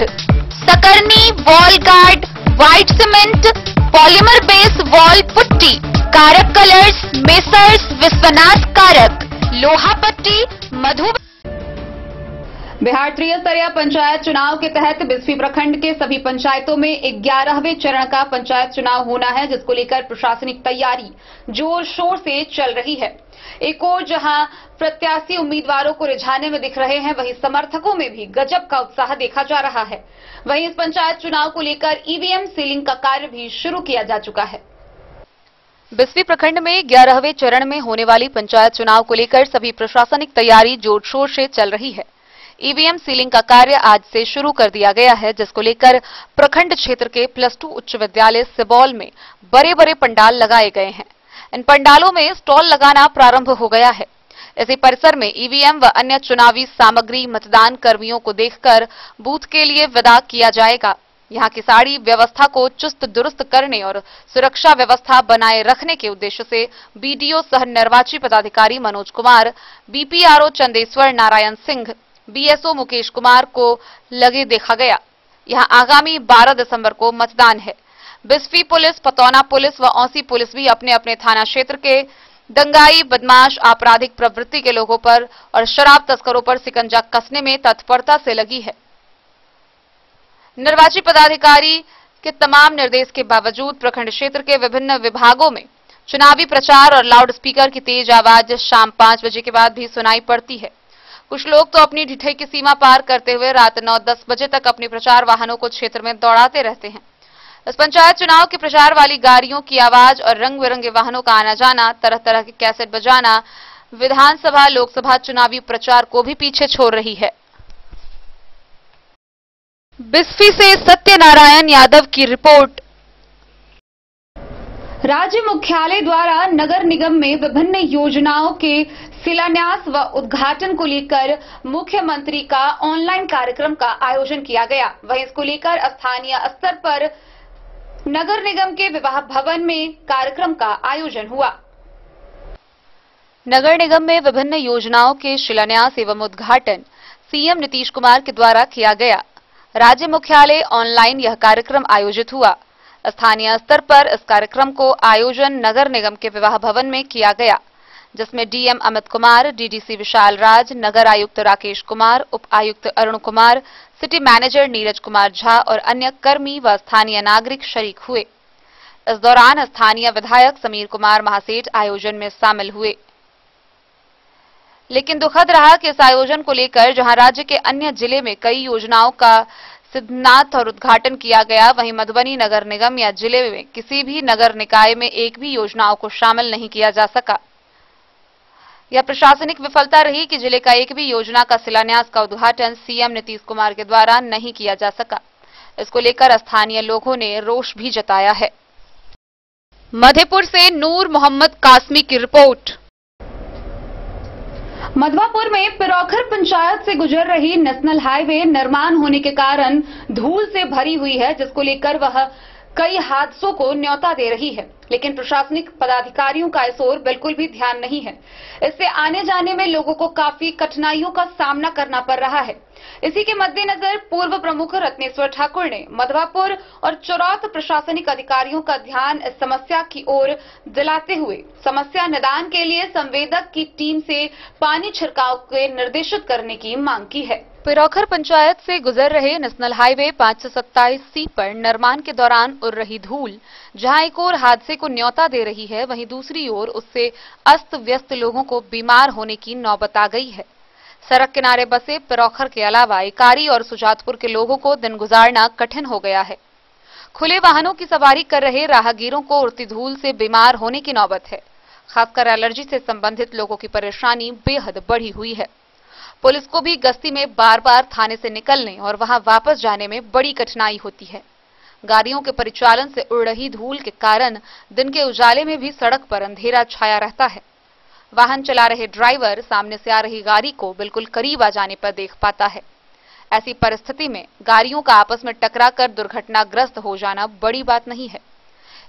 Sakarni wall guard, white cement polymer base wall putty, Karak colours, Messrs Vishwanath Karak, लोहा पट्टी, मधु। बिहार त्रिस्तरीय पंचायत चुनाव के तहत बिस्फी प्रखंड के सभी पंचायतों में 11वें चरण का पंचायत चुनाव होना है, जिसको लेकर प्रशासनिक तैयारी जोर शोर से चल रही है। एक ओर जहां प्रत्याशी उम्मीदवारों को रिझाने में दिख रहे हैं, वहीं समर्थकों में भी गजब का उत्साह देखा जा रहा है। वहीं इस पंचायत चुनाव को लेकर ईवीएम सीलिंग का कार्य भी शुरू किया जा चुका है। बिस्फी प्रखंड में 11वें चरण में होने वाली पंचायत चुनाव को लेकर सभी प्रशासनिक तैयारी जोर शोर से चल रही है। ईवीएम सीलिंग का कार्य आज से शुरू कर दिया गया है, जिसको लेकर प्रखंड क्षेत्र के +2 उच्च विद्यालय सिबौल में बड़े बड़े पंडाल लगाए गए हैं। इन पंडालों में स्टॉल लगाना प्रारंभ हो गया है। इसी परिसर में ईवीएम व अन्य चुनावी सामग्री मतदान कर्मियों को देखकर बूथ के लिए विदा किया जाएगा। यहां की सारी व्यवस्था को चुस्त दुरुस्त करने और सुरक्षा व्यवस्था बनाए रखने के उद्देश्य से बीडीओ सह निर्वाची पदाधिकारी मनोज कुमार, बीपीआरओ चंदेश्वर नारायण सिंह, बीएसओ मुकेश कुमार को लगे देखा गया। यहां आगामी 12 दिसंबर को मतदान है। बिस्फी पुलिस, पतौना पुलिस व औसी पुलिस भी अपने अपने थाना क्षेत्र के दंगाई, बदमाश, आपराधिक प्रवृत्ति के लोगों पर और शराब तस्करों पर शिकंजा कसने में तत्परता से लगी है। निर्वाची पदाधिकारी के तमाम निर्देश के बावजूद प्रखंड क्षेत्र के विभिन्न विभागों में चुनावी प्रचार और लाउड स्पीकर की तेज आवाज शाम 5 बजे के बाद भी सुनाई पड़ती है। कुछ लोग तो अपनी ढिठाई की सीमा पार करते हुए रात 9-10 बजे तक अपने प्रचार वाहनों को क्षेत्र में दौड़ाते रहते हैं। इस पंचायत चुनाव के प्रचार वाली गाड़ियों की आवाज और रंग बिरंगे वाहनों का आना जाना, तरह तरह के कैसेट बजाना विधानसभा, लोकसभा चुनावी प्रचार को भी पीछे छोड़ रही है। बिस्फी से सत्यनारायण यादव की रिपोर्ट। राज्य मुख्यालय द्वारा नगर निगम में विभिन्न योजनाओं के शिलान्यास व उद्घाटन को लेकर मुख्यमंत्री का ऑनलाइन कार्यक्रम का आयोजन किया गया। वहीं इसको लेकर स्थानीय स्तर पर नगर निगम के विवाह भवन में कार्यक्रम का आयोजन हुआ। नगर निगम में विभिन्न योजनाओं के शिलान्यास एवं उद्घाटन सीएम नीतीश कुमार के द्वारा किया गया। राज्य मुख्यालय ऑनलाइन यह कार्यक्रम आयोजित हुआ। स्थानीय स्तर पर इस कार्यक्रम को आयोजन नगर निगम के विवाह भवन में किया गया, जिसमें डीएम अमित कुमार, डीडीसी विशाल राज, नगर आयुक्त राकेश कुमार, उप आयुक्त अरुण कुमार, सिटी मैनेजर नीरज कुमार झा और अन्य कर्मी व स्थानीय नागरिक शरीक हुए। इस दौरान स्थानीय विधायक समीर कुमार महासेठ आयोजन में शामिल हुए। लेकिन दुखद रहा कि इस आयोजन को लेकर जहां राज्य के अन्य जिले में कई योजनाओं का सिद्धनाथ और उद्घाटन किया गया, वहीं मधुबनी नगर निगम या जिले में किसी भी नगर निकाय में एक भी योजनाओं को शामिल नहीं किया जा सका। यह प्रशासनिक विफलता रही कि जिले का एक भी योजना का शिलान्यास का उद्घाटन सीएम नीतीश कुमार के द्वारा नहीं किया जा सका। इसको लेकर स्थानीय लोगों ने रोष भी जताया है। मधेपुर से नूर मोहम्मद कासमी की रिपोर्ट। मधवापुर में पिरौखर पंचायत से गुजर रही नेशनल हाईवे निर्माण होने के कारण धूल से भरी हुई है, जिसको लेकर वह कई हादसों को न्योता दे रही है। लेकिन प्रशासनिक पदाधिकारियों का इस ओर बिल्कुल भी ध्यान नहीं है। इससे आने जाने में लोगों को काफी कठिनाइयों का सामना करना पड़ रहा है। इसी के मद्देनजर पूर्व प्रमुख रत्नेश्वर ठाकुर ने मधवापुर और चौरात प्रशासनिक अधिकारियों का ध्यान इस समस्या की ओर दिलाते हुए समस्या निदान के लिए संवेदक की टीम से पानी छिड़काव के निर्देशित करने की मांग की है। पिरौखर पंचायत से गुजर रहे नेशनल हाईवे 527C पर निर्माण के दौरान उड़ रही धूल जहां एक ओर हादसे को न्योता दे रही है, वहीं दूसरी ओर उससे अस्त व्यस्त लोगों को बीमार होने की नौबत आ गई है। सड़क किनारे बसे पिरौखर के अलावा इकारी और सुजातपुर के लोगों को दिन गुजारना कठिन हो गया है। खुले वाहनों की सवारी कर रहे राहगीरों को उड़ती धूल से बीमार होने की नौबत है। खासकर एलर्जी से संबंधित लोगों की परेशानी बेहद बढ़ी हुई है। पुलिस को भी गश्ती में बार बार थाने से निकलने और वहां वापस जाने में बड़ी कठिनाई होती है। गाड़ियों के परिचालन से उड़ रही धूल के कारण दिन के उजाले में भी सड़क पर अंधेरा छाया रहता है। वाहन चला रहे ड्राइवर सामने से आ रही गाड़ी को बिल्कुल करीब आ जाने पर देख पाता है। ऐसी परिस्थिति में गाड़ियों का आपस में टकराकर दुर्घटनाग्रस्त हो जाना बड़ी बात नहीं है।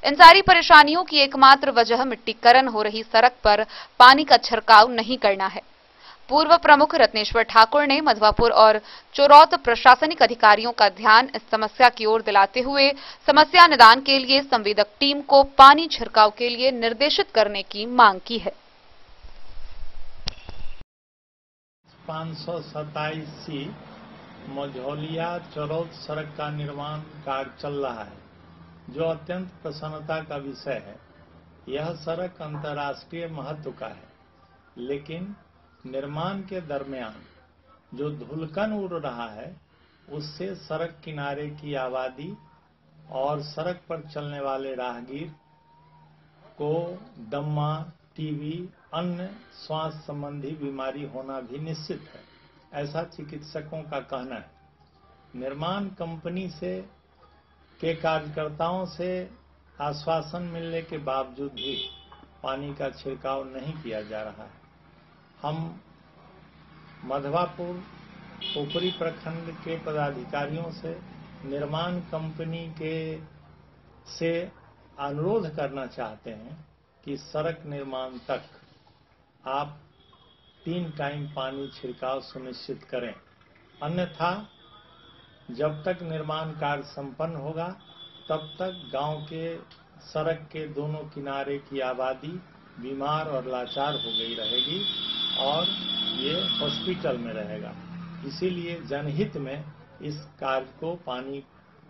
इन सारी परेशानियों की एकमात्र वजह मिट्टीकरण हो रही सड़क पर पानी का छिड़काव नहीं करना है। पूर्व प्रमुख रत्नेश्वर ठाकुर ने मधवापुर और चोरौत प्रशासनिक अधिकारियों का ध्यान इस समस्या की ओर दिलाते हुए समस्या निदान के लिए संवेदक टीम को पानी छिड़काव के लिए निर्देशित करने की मांग की है। 527 मझौलिया चोरौत सड़क का निर्माण कार्य चल रहा है, जो अत्यंत प्रसन्नता का विषय है। यह सड़क अंतर्राष्ट्रीय महत्व का है, लेकिन निर्माण के दरमियान जो धूलकण उड़ रहा है, उससे सड़क किनारे की आबादी और सड़क पर चलने वाले राहगीर को दम्मा, टीबी, अन्य श्वास संबंधी बीमारी होना भी निश्चित है, ऐसा चिकित्सकों का कहना है। निर्माण कंपनी के कार्यकर्ताओं से आश्वासन मिलने के बावजूद भी पानी का छिड़काव नहीं किया जा रहा है। हम मधवापुर ऊपरी प्रखंड के पदाधिकारियों से निर्माण कंपनी से अनुरोध करना चाहते हैं कि सड़क निर्माण तक आप 3 टाइम पानी छिड़काव सुनिश्चित करें, अन्यथा जब तक निर्माण कार्य संपन्न होगा तब तक गांव के सड़क के दोनों किनारे की आबादी बीमार और लाचार हो गई रहेगी और ये हॉस्पिटल में रहेगा। इसीलिए जनहित में इस कार्य को पानी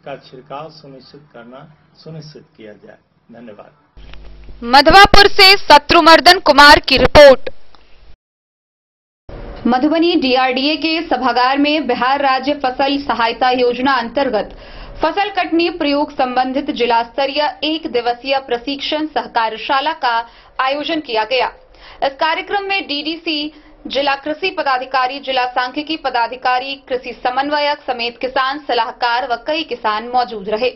का छिड़काव सुनिश्चित किया जाए। धन्यवाद। मधवापुर से शत्रुमर्दन कुमार की रिपोर्ट। मधुबनी डीआरडीए के सभागार में बिहार राज्य फसल सहायता योजना अंतर्गत फसल कटनी प्रयोग संबंधित जिला स्तरीय 1 दिवसीय प्रशिक्षण सह कार्यशाला का आयोजन किया गया। इस कार्यक्रम में डीडीसी, जिला कृषि पदाधिकारी, जिला सांख्यिकी पदाधिकारी, कृषि समन्वयक समेत किसान सलाहकार व कई किसान मौजूद रहे।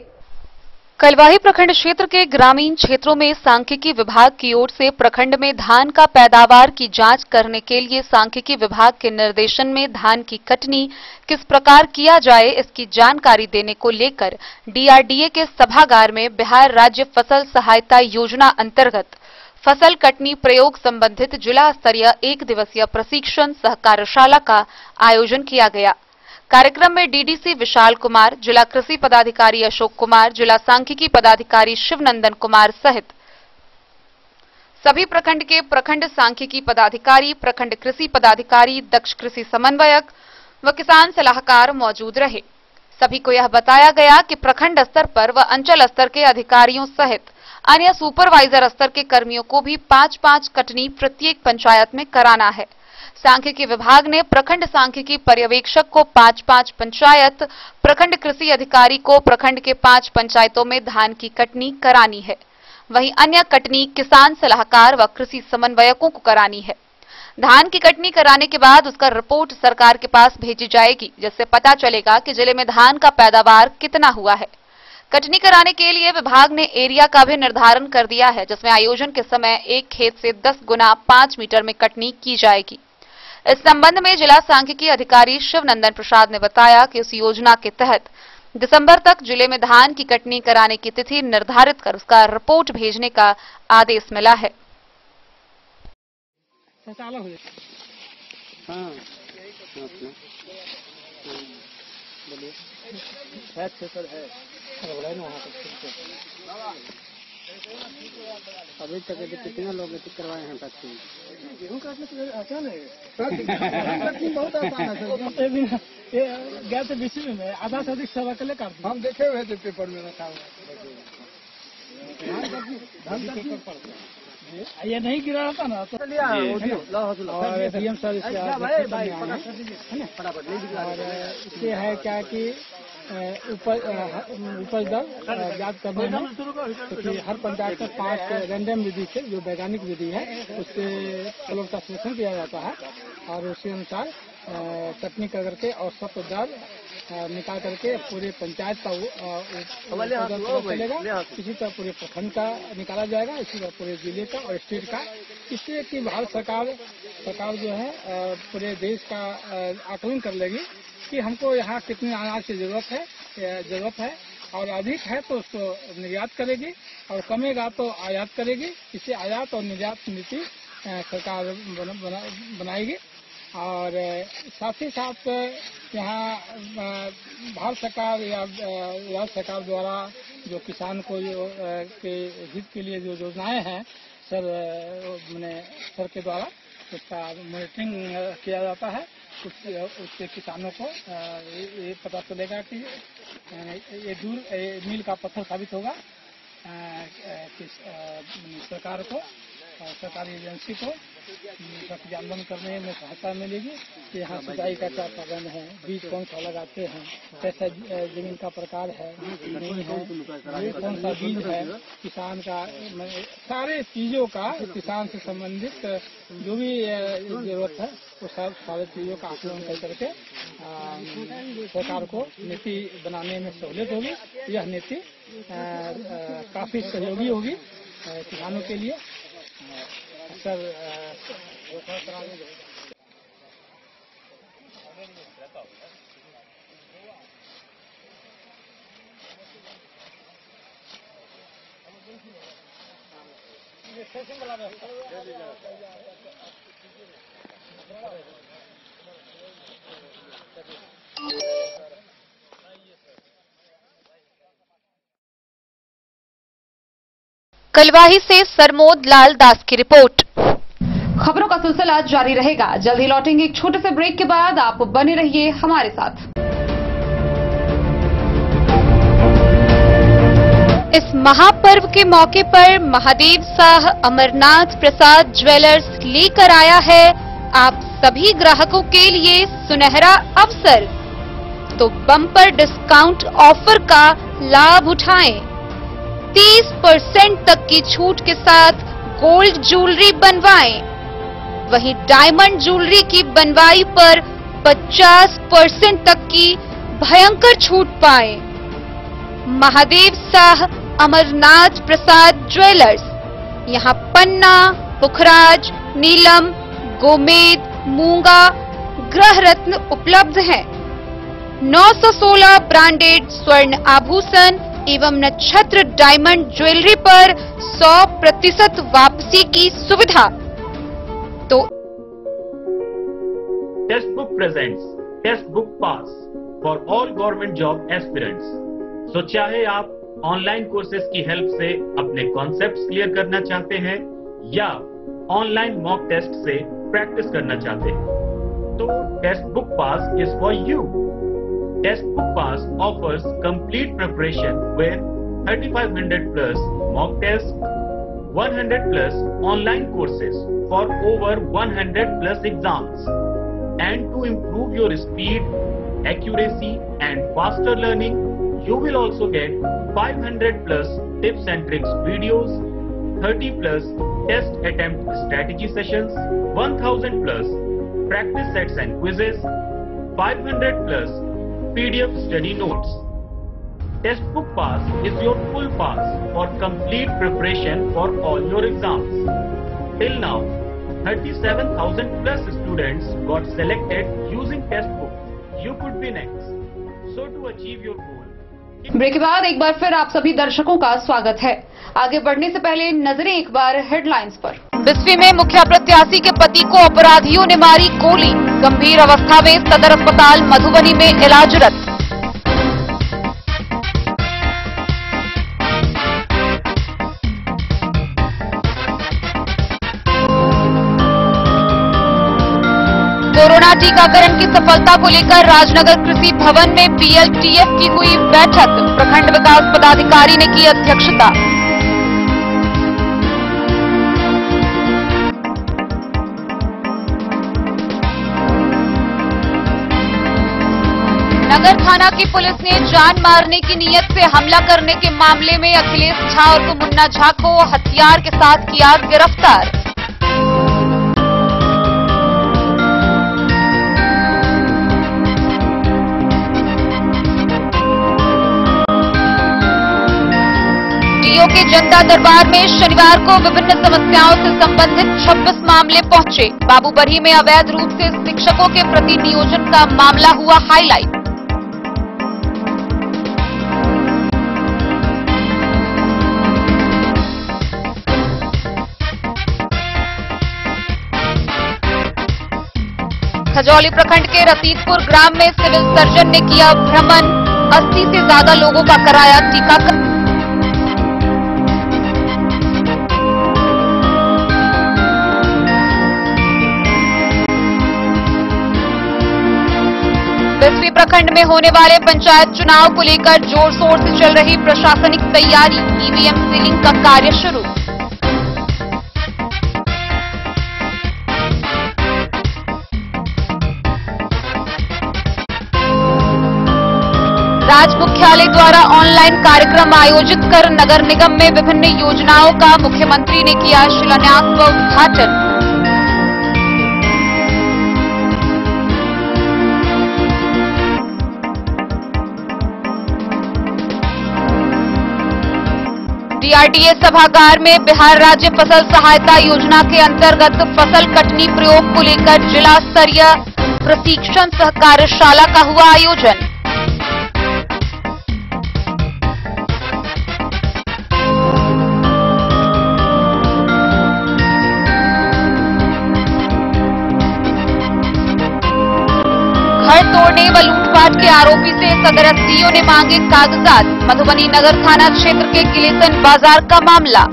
कलवाही प्रखंड क्षेत्र के ग्रामीण क्षेत्रों में सांख्यिकी विभाग की ओर से प्रखंड में धान का पैदावार की जांच करने के लिए सांख्यिकी विभाग के निर्देशन में धान की कटनी किस प्रकार किया जाए, इसकी जानकारी देने को लेकर डीआरडीए के सभागार में बिहार राज्य फसल सहायता योजना अंतर्गत फसल कटनी प्रयोग संबंधित जिला स्तरीय 1 दिवसीय प्रशिक्षण सह कार्यशाला का आयोजन किया गया। कार्यक्रम में डीडीसी विशाल कुमार, जिला कृषि पदाधिकारी अशोक कुमार, जिला सांख्यिकी पदाधिकारी शिवनंदन कुमार सहित सभी प्रखंड के प्रखंड सांख्यिकी पदाधिकारी, प्रखंड कृषि पदाधिकारी, दक्ष कृषि समन्वयक व किसान सलाहकार मौजूद रहे। सभी को यह बताया गया कि प्रखंड स्तर पर व अंचल स्तर के अधिकारियों सहित अन्य सुपरवाइजर स्तर के कर्मियों को भी 5-5 कटनी प्रत्येक पंचायत में कराना है। सांख्यिकी विभाग ने प्रखंड सांख्यिकी पर्यवेक्षक को 5-5 पंचायत, प्रखंड कृषि अधिकारी को प्रखंड के 5 पंचायतों में धान की कटनी करानी है। वहीं अन्य कटनी किसान सलाहकार व कृषि समन्वयकों को करानी है। धान की कटनी कराने के बाद उसका रिपोर्ट सरकार के पास भेजी जाएगी, जिससे पता चलेगा कि जिले में धान का पैदावार कितना हुआ है। कटनी कराने के लिए विभाग ने एरिया का भी निर्धारण कर दिया है, जिसमें आयोजन के समय एक खेत से 10 गुना 5 मीटर में कटनी की जाएगी। इस संबंध में जिला सांख्यिकी अधिकारी शिवनंदन प्रसाद ने बताया कि उस योजना के तहत दिसंबर तक जिले में धान की कटनी कराने की तिथि निर्धारित कर उसका रिपोर्ट भेजने का आदेश मिला है। अभी तक कितने लोग करवाए हैं वैक्सीन? गेहूँ काटने आसान है, बहुत आसान है। गए थे बीसी में आधा से अधिक सेवा के लिए काट हम देखे हुए थे पेपर में रखा हुआ। ये नहीं गिरा था ना तो और डीएम सर इसके इससे है क्या कि उपज दर याद करने में, क्योंकि हर पंचायत में 5 रैंडम विधि से, जो वैज्ञानिक विधि है, उससे फ्लोर का सिलेक्शन किया जाता है और उसी अनुसार कटनी करके औसत दर निकाल करके पूरे पंचायत का चलेगा। इसी तरह पूरे प्रखंड का निकाला जाएगा, इसी तरह पूरे जिले का और स्टेट का। इससे कि भारत सरकार जो है पूरे देश का आकलन कर लेगी कि हमको यहाँ कितने अनाज की जरूरत है और अधिक है तो उसको निर्यात करेगी और कमेगा तो आयात करेगी। इससे आयात और निर्यात नीति सरकार बनाएगी। और साथ ही साथ यहाँ भारत सरकार या राज्य सरकार द्वारा जो किसान को के हित के लिए जो योजनाएं हैं सर के द्वारा उसका मॉनिटरिंग किया जाता है। उससे किसानों को ये पता चलेगा कि ये मील का पत्थर साबित होगा कि सरकार को, सरकारी एजेंसी को क्रियान्वयन करने में सहायता मिलेगी कि यहाँ सिंचाई का क्या साधन है, बीज कौन सा लगाते हैं, कैसा जमीन का प्रकार है, नहीं है, कौन सा बीज है, किसान का सारे चीजों का, किसान से संबंधित जो भी जरूरत है वो सारे चीजों का आकलन करके सरकार को नीति बनाने में सहूलियत होगी। यह नीति काफी सहयोगी होगी किसानों के लिए। सर कलवाही से सरमोद लाल दास की रिपोर्ट। खबरों का सिलसिला जारी रहेगा। जल्द ही लौटेंगे एक छोटे से ब्रेक के बाद। आप बने रहिए हमारे साथ। इस महापर्व के मौके पर महादेव शाह अमरनाथ प्रसाद ज्वेलर्स लेकर आया है आप सभी ग्राहकों के लिए सुनहरा अवसर। तो बम्पर डिस्काउंट ऑफर का लाभ उठाएं। 30% तक की छूट के साथ गोल्ड ज्वेलरी बनवाएं। वहीं डायमंड ज्वेलरी की बनवाई पर 50% तक की भयंकर छूट पाएं। महादेव शाह अमरनाथ प्रसाद ज्वेलर्स, यहां पन्ना, पुखराज, नीलम, गोमेद, मूंगा, ग्रह रत्न उपलब्ध हैं। 916 ब्रांडेड स्वर्ण आभूषण एवं नक्षत्र डायमंड ज्वेलरी पर 100% वापसी की सुविधा। तो Test Book presents Test Book Pass for all government job aspirants. तो चाहे आप ऑनलाइन कोर्सेज की हेल्प से अपने कॉन्सेप्ट्स क्लियर करना चाहते हैं या ऑनलाइन मॉक टेस्ट से प्रैक्टिस करना चाहते हैं, तो Test Book Pass is for you. Test Book Pass offers complete preparation with 3500 plus mock tests, 100 plus online courses for over 100 plus exams. And to improve your speed, accuracy and faster learning, you will also get 500 plus tips and tricks videos, 30 plus test attempt strategy sessions, 1000 plus practice sets and quizzes, 500 plus PDF study notes. Test Book Pass is your full pass for complete preparation for all your exams. Till now, 37,000 plus students got selected using Test Book. You could be next. So to achieve your goal. Break के बाद एक बार फिर आप सभी दर्शकों का स्वागत है। आगे बढ़ने से पहले नजरें एक बार हेडलाइंस पर। बिस्फी में मुखिया प्रत्याशी के पति को अपराधियों ने मारी गोली, गंभीर अवस्था में सदर अस्पताल मधुबनी में इलाजरत। कोरोना टीकाकरण की सफलता को लेकर राजनगर कृषि भवन में PLTF की हुई बैठक, प्रखंड विकास पदाधिकारी ने की अध्यक्षता। नगर थाना की पुलिस ने जान मारने की नीयत से हमला करने के मामले में अखिलेश झा और मुन्ना झा को हथियार के साथ किया गिरफ्तार। डीओ के जनता दरबार में शनिवार को विभिन्न समस्याओं से संबंधित 26 मामले पहुंचे। बाबूबरही में अवैध रूप से शिक्षकों के प्रति नियोजन का मामला हुआ हाईलाइट। खजौली प्रखंड के रसीदपुर ग्राम में सिविल सर्जन ने किया भ्रमण। 80 से ज्यादा लोगों का कराया टीकाकरण। बिस्वी प्रखंड में होने वाले पंचायत चुनाव को लेकर जोर शोर से चल रही प्रशासनिक तैयारी। ईवीएम सीलिंग का कार्य शुरू। राज्य मुख्यालय द्वारा ऑनलाइन कार्यक्रम आयोजित कर नगर निगम में विभिन्न योजनाओं का मुख्यमंत्री ने किया शिलान्यास व उद्घाटन। डीआरडीए सभागार में बिहार राज्य फसल सहायता योजना के अंतर्गत फसल कटनी प्रयोग को लेकर जिला स्तरीय प्रशिक्षण सह कार्यशाला का हुआ आयोजन। घर तोड़ने व लूटपाट के आरोपी से सदर एसडीओ ने मांगे कागजात। मधुबनी नगर थाना क्षेत्र के गिलेसन बाजार का मामला।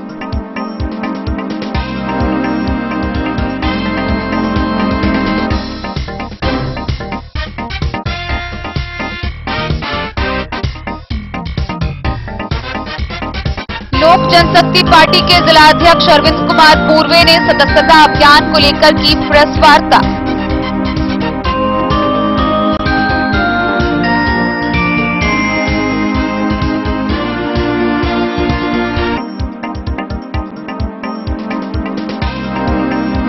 लोक जनशक्ति पार्टी के जिलाध्यक्ष अरविंद कुमार पूर्वे ने सदस्यता अभियान को लेकर की प्रेस वार्ता।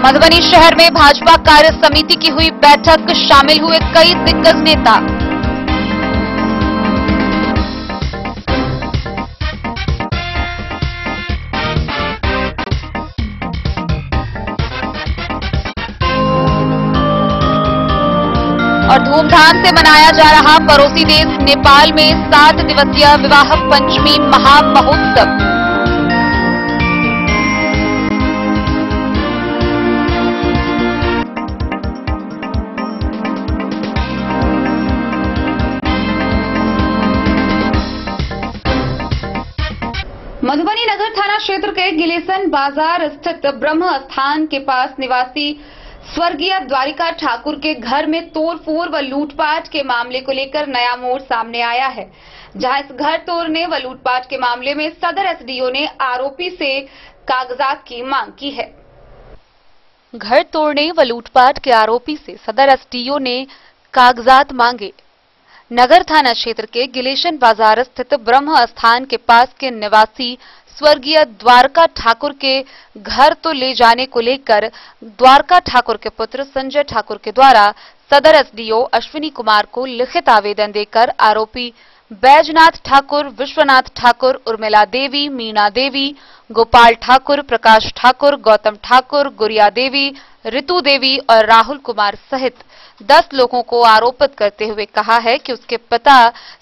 मधुबनी शहर में भाजपा कार्य समिति की हुई बैठक। शामिल हुए कई दिग्गज नेता। और धूमधाम से मनाया जा रहा पड़ोसी देश नेपाल में 7 दिवसीय विवाह पंचमी महामहोत्सव। मधुबनी नगर थाना क्षेत्र के गिलेसन बाजार स्थित ब्रह्म स्थान के पास निवासी स्वर्गीय द्वारिका ठाकुर के घर में तोड़फोड़ व लूटपाट के मामले को लेकर नया मोड़ सामने आया है, जहां इस घर तोड़ने व लूटपाट के मामले में सदर एसडीओ ने आरोपी से कागजात की मांग की है। घर तोड़ने व लूटपाट के आरोपी से सदर एसडीओ ने कागजात मांगे। नगर थाना क्षेत्र के गिलेशन बाजार स्थित ब्रह्म स्थान के पास के निवासी स्वर्गीय द्वारका ठाकुर के घर तो ले जाने को लेकर द्वारका ठाकुर के पुत्र संजय ठाकुर के द्वारा सदर एसडीओ अश्विनी कुमार को लिखित आवेदन देकर आरोपी बैजनाथ ठाकुर, विश्वनाथ ठाकुर, उर्मिला देवी, मीना देवी, गोपाल ठाकुर, प्रकाश ठाकुर, गौतम ठाकुर, गुड़िया देवी, ऋतु देवी और राहुल कुमार सहित 10 लोगों को आरोपित करते हुए कहा है कि उसके पिता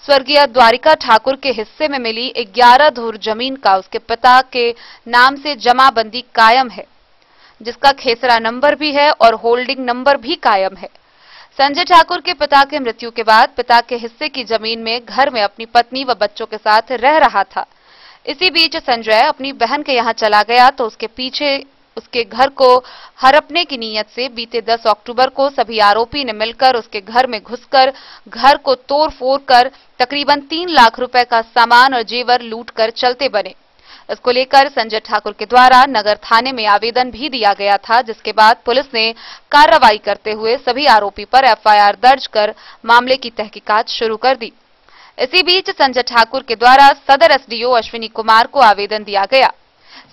स्वर्गीय द्वारिका ठाकुर के हिस्से में मिली 11 धुर जमीन का उसके पिता के नाम से जमाबंदी कायम है, जिसका खेसरा नंबर भी है और होल्डिंग नंबर भी कायम है। संजय ठाकुर के पिता के मृत्यु के बाद पिता के हिस्से की जमीन में घर में अपनी पत्नी व बच्चों के साथ रह रहा था। इसी बीच संजय अपनी बहन के यहाँ चला गया तो उसके पीछे उसके घर को हड़पने की नीयत से बीते 10 अक्टूबर को सभी आरोपी ने मिलकर उसके घर में घुसकर घर को तोड़ फोड़ कर तकरीबन 3 लाख रुपए का सामान और जेवर लूट कर चलते बने। इसको लेकर संजय ठाकुर के द्वारा नगर थाने में आवेदन भी दिया गया था, जिसके बाद पुलिस ने कार्रवाई करते हुए सभी आरोपी पर एफआईआर दर्ज कर मामले की तहकीकात शुरू कर दी। इसी बीच संजय ठाकुर के द्वारा सदर एसडीओ अश्विनी कुमार को आवेदन दिया गया।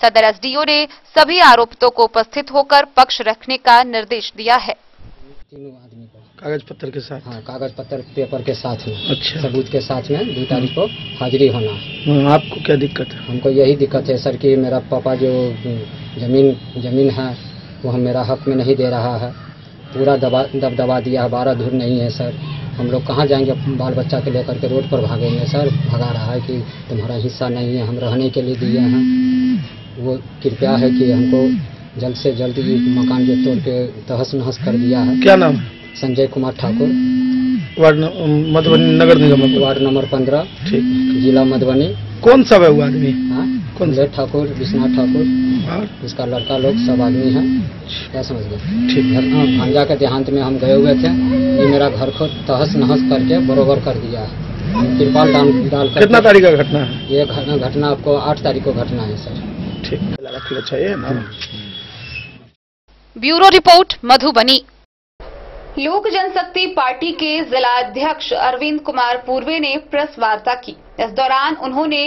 सदर एसडीओ ने सभी आरोपितों को उपस्थित होकर पक्ष रखने का निर्देश दिया है। तीनों आदमी को कागज पत्र के साथ? हाँ, कागज पत्र पेपर के साथ में। अच्छा। सबूत के साथ में 2 तारीख को हाजिरी होना है। आपको क्या दिक्कत है? हमको यही दिक्कत है सर कि मेरा पापा जो जमीन है वो हम मेरा हक में नहीं दे रहा है, पूरा दबदबा दिया है, 12 धूर नहीं है सर। हम लोग कहाँ जाएंगे बाल बच्चा के लेकर के, रोड पर भागेंगे सर। भगा रहा है कि तुम्हारा हिस्सा नहीं है, हम रहने के लिए दिए हैं। वो कृपया है कि हमको जल्द से जल्द ये मकान जो तोड़ के तहस नहस कर दिया है। क्या नाम है? संजय कुमार ठाकुर, वार्ड मधुबनी नगर निगम, वार्ड नंबर 15, ठीक, जिला मधुबनी। कौन सा है वो आदमी? कौन सा? ठाकुर, विश्वनाथ ठाकुर, इसका लड़का लोग सब आदमी है। क्या समझ गए? ठीक। भांजा के देहांत में हम गए हुए थे, ये मेरा घर को तहस नहस करके बरोबर कर दिया है। तिरपाल डाल कर। कितना तारीख का घटना है ये? घटना आपको 8 तारीख को घटना है सर। ठीक। अच्छा है ना। Bureau report Madhubani. लोक जनशक्ति पार्टी के जिला अध्यक्ष अरविंद कुमार पूर्वे ने प्रेस वार्ता की। इस दौरान उन्होंने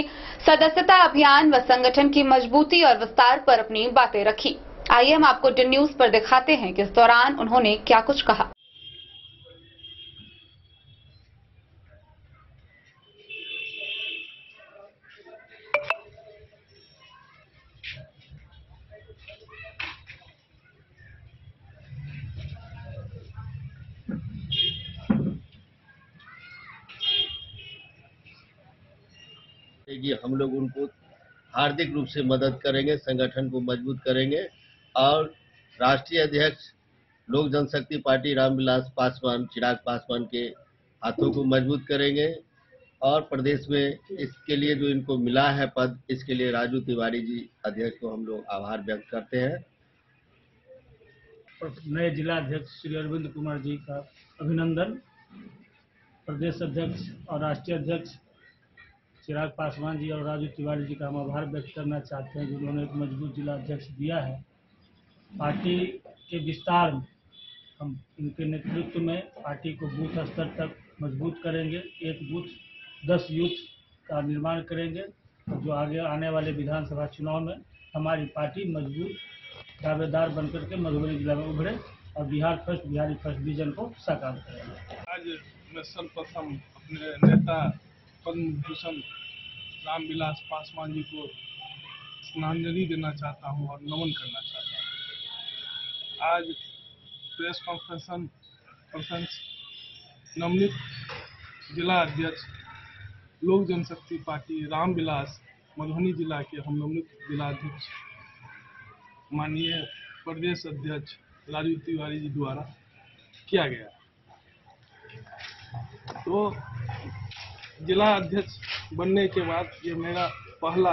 सदस्यता अभियान व संगठन की मजबूती और विस्तार पर अपनी बातें रखी। आइए हम आपको डी न्यूज पर दिखाते हैं कि इस दौरान उन्होंने क्या कुछ कहा। हम लोग उनको हार्दिक रूप से मदद करेंगे, संगठन को मजबूत करेंगे और राष्ट्रीय अध्यक्ष लोक जनशक्ति पार्टी रामविलास पासवान, चिराग पासवान के हाथों को मजबूत करेंगे और प्रदेश में इसके लिए जो इनको मिला है पद, इसके लिए राजू तिवारी जी अध्यक्ष को हम लोग आभार व्यक्त करते हैं। नए जिला अध्यक्ष श्री अरविंद कुमार जी का अभिनंदन। प्रदेश अध्यक्ष और राष्ट्रीय अध्यक्ष चिराग पासवान जी और राजू तिवारी जी का हम आभार व्यक्त करना चाहते हैं, जिन्होंने एक मजबूत जिला अध्यक्ष दिया है। पार्टी के विस्तार में हम इनके नेतृत्व में पार्टी को बूथ स्तर तक मजबूत करेंगे। एक बूथ 10 यूथ का निर्माण करेंगे, जो आगे आने वाले विधानसभा चुनाव में हमारी पार्टी मजबूत दावेदार बनकर के मधुबनी जिला में उभरे और बिहारी फर्स्ट विजन को साकार करेंगे। आज मैं सर्वप्रथम अपने नेता पद्म भूषण रामविलास पासवान जी को श्रद्धांजलि देना चाहता हूं और नमन करना चाहता हूं। आज प्रेस कॉन्फ्रेंस नवनित जिला अध्यक्ष लोक जनशक्ति पार्टी रामविलास मधुबनी जिला के हम नवनित जिला अध्यक्ष माननीय प्रदेश अध्यक्ष राजू तिवारी जी द्वारा किया गया। तो जिला अध्यक्ष बनने के बाद ये मेरा पहला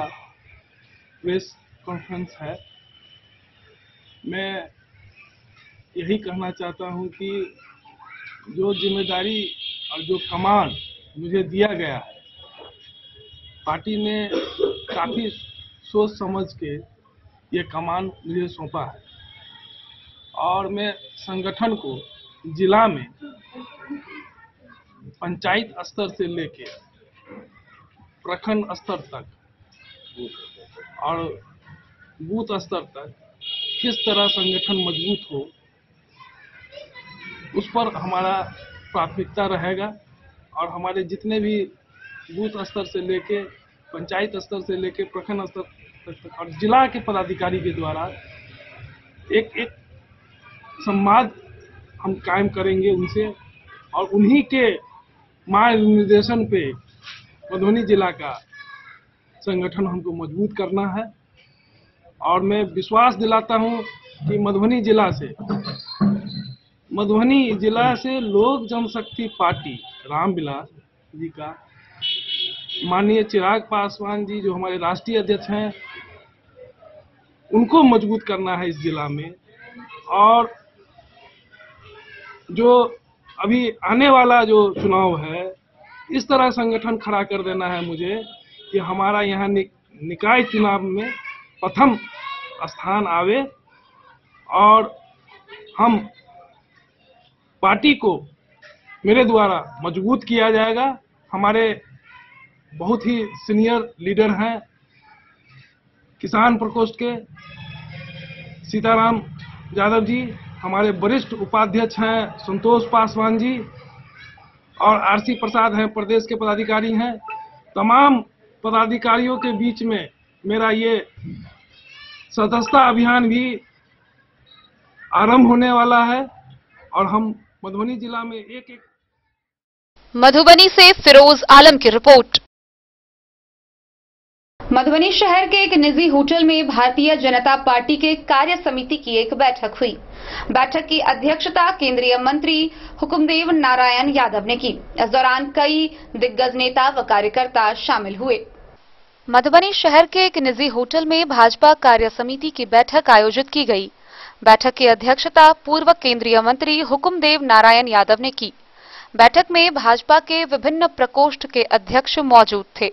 प्रेस कॉन्फ्रेंस है। मैं यही कहना चाहता हूं कि जो जिम्मेदारी और जो कमान मुझे दिया गया है, पार्टी ने काफ़ी सोच समझ के ये कमान मुझे सौंपा है और मैं संगठन को जिला में पंचायत स्तर से लेके प्रखंड स्तर तक और बूथ स्तर तक किस तरह संगठन मजबूत हो, उस पर हमारा प्राथमिकता रहेगा और हमारे जितने भी बूथ स्तर से लेके पंचायत स्तर से लेके प्रखंड स्तर तक और जिला के पदाधिकारी के द्वारा एक एक संवाद हम कायम करेंगे उनसे और उन्हीं के मार्गनिर्देशन पे मधुबनी जिला का संगठन हमको मजबूत करना है। और मैं विश्वास दिलाता हूं कि मधुबनी जिला से लोक जनशक्ति पार्टी रामविलास जी का माननीय चिराग पासवान जी जो हमारे राष्ट्रीय अध्यक्ष हैं, उनको मजबूत करना है इस जिला में। और जो अभी आने वाला जो चुनाव है, इस तरह संगठन खड़ा कर देना है मुझे कि हमारा यहाँ निकाय चुनाव में प्रथम स्थान आवे और हम पार्टी को मेरे द्वारा मजबूत किया जाएगा। हमारे बहुत ही सीनियर लीडर हैं किसान प्रकोष्ठ के सीताराम यादव जी, हमारे वरिष्ठ उपाध्यक्ष हैं संतोष पासवान जी और आरसी प्रसाद हैं, प्रदेश के पदाधिकारी हैं। तमाम पदाधिकारियों के बीच में मेरा ये सदस्यता अभियान भी आरंभ होने वाला है और हम मधुबनी जिला में एक मधुबनी से फिरोज आलम की रिपोर्ट। मधुबनी शहर के एक निजी होटल में भारतीय जनता पार्टी के कार्य समिति की एक बैठक हुई। बैठक की अध्यक्षता केंद्रीय मंत्री हुकुमदेव नारायण यादव ने की। इस दौरान कई दिग्गज नेता व कार्यकर्ता शामिल हुए। मधुबनी शहर के एक निजी होटल में भाजपा कार्य समिति की बैठक आयोजित की गई। बैठक की अध्यक्षता पूर्व केंद्रीय मंत्री हुकुमदेव नारायण यादव ने की। बैठक में भाजपा के विभिन्न प्रकोष्ठ के अध्यक्ष मौजूद थे,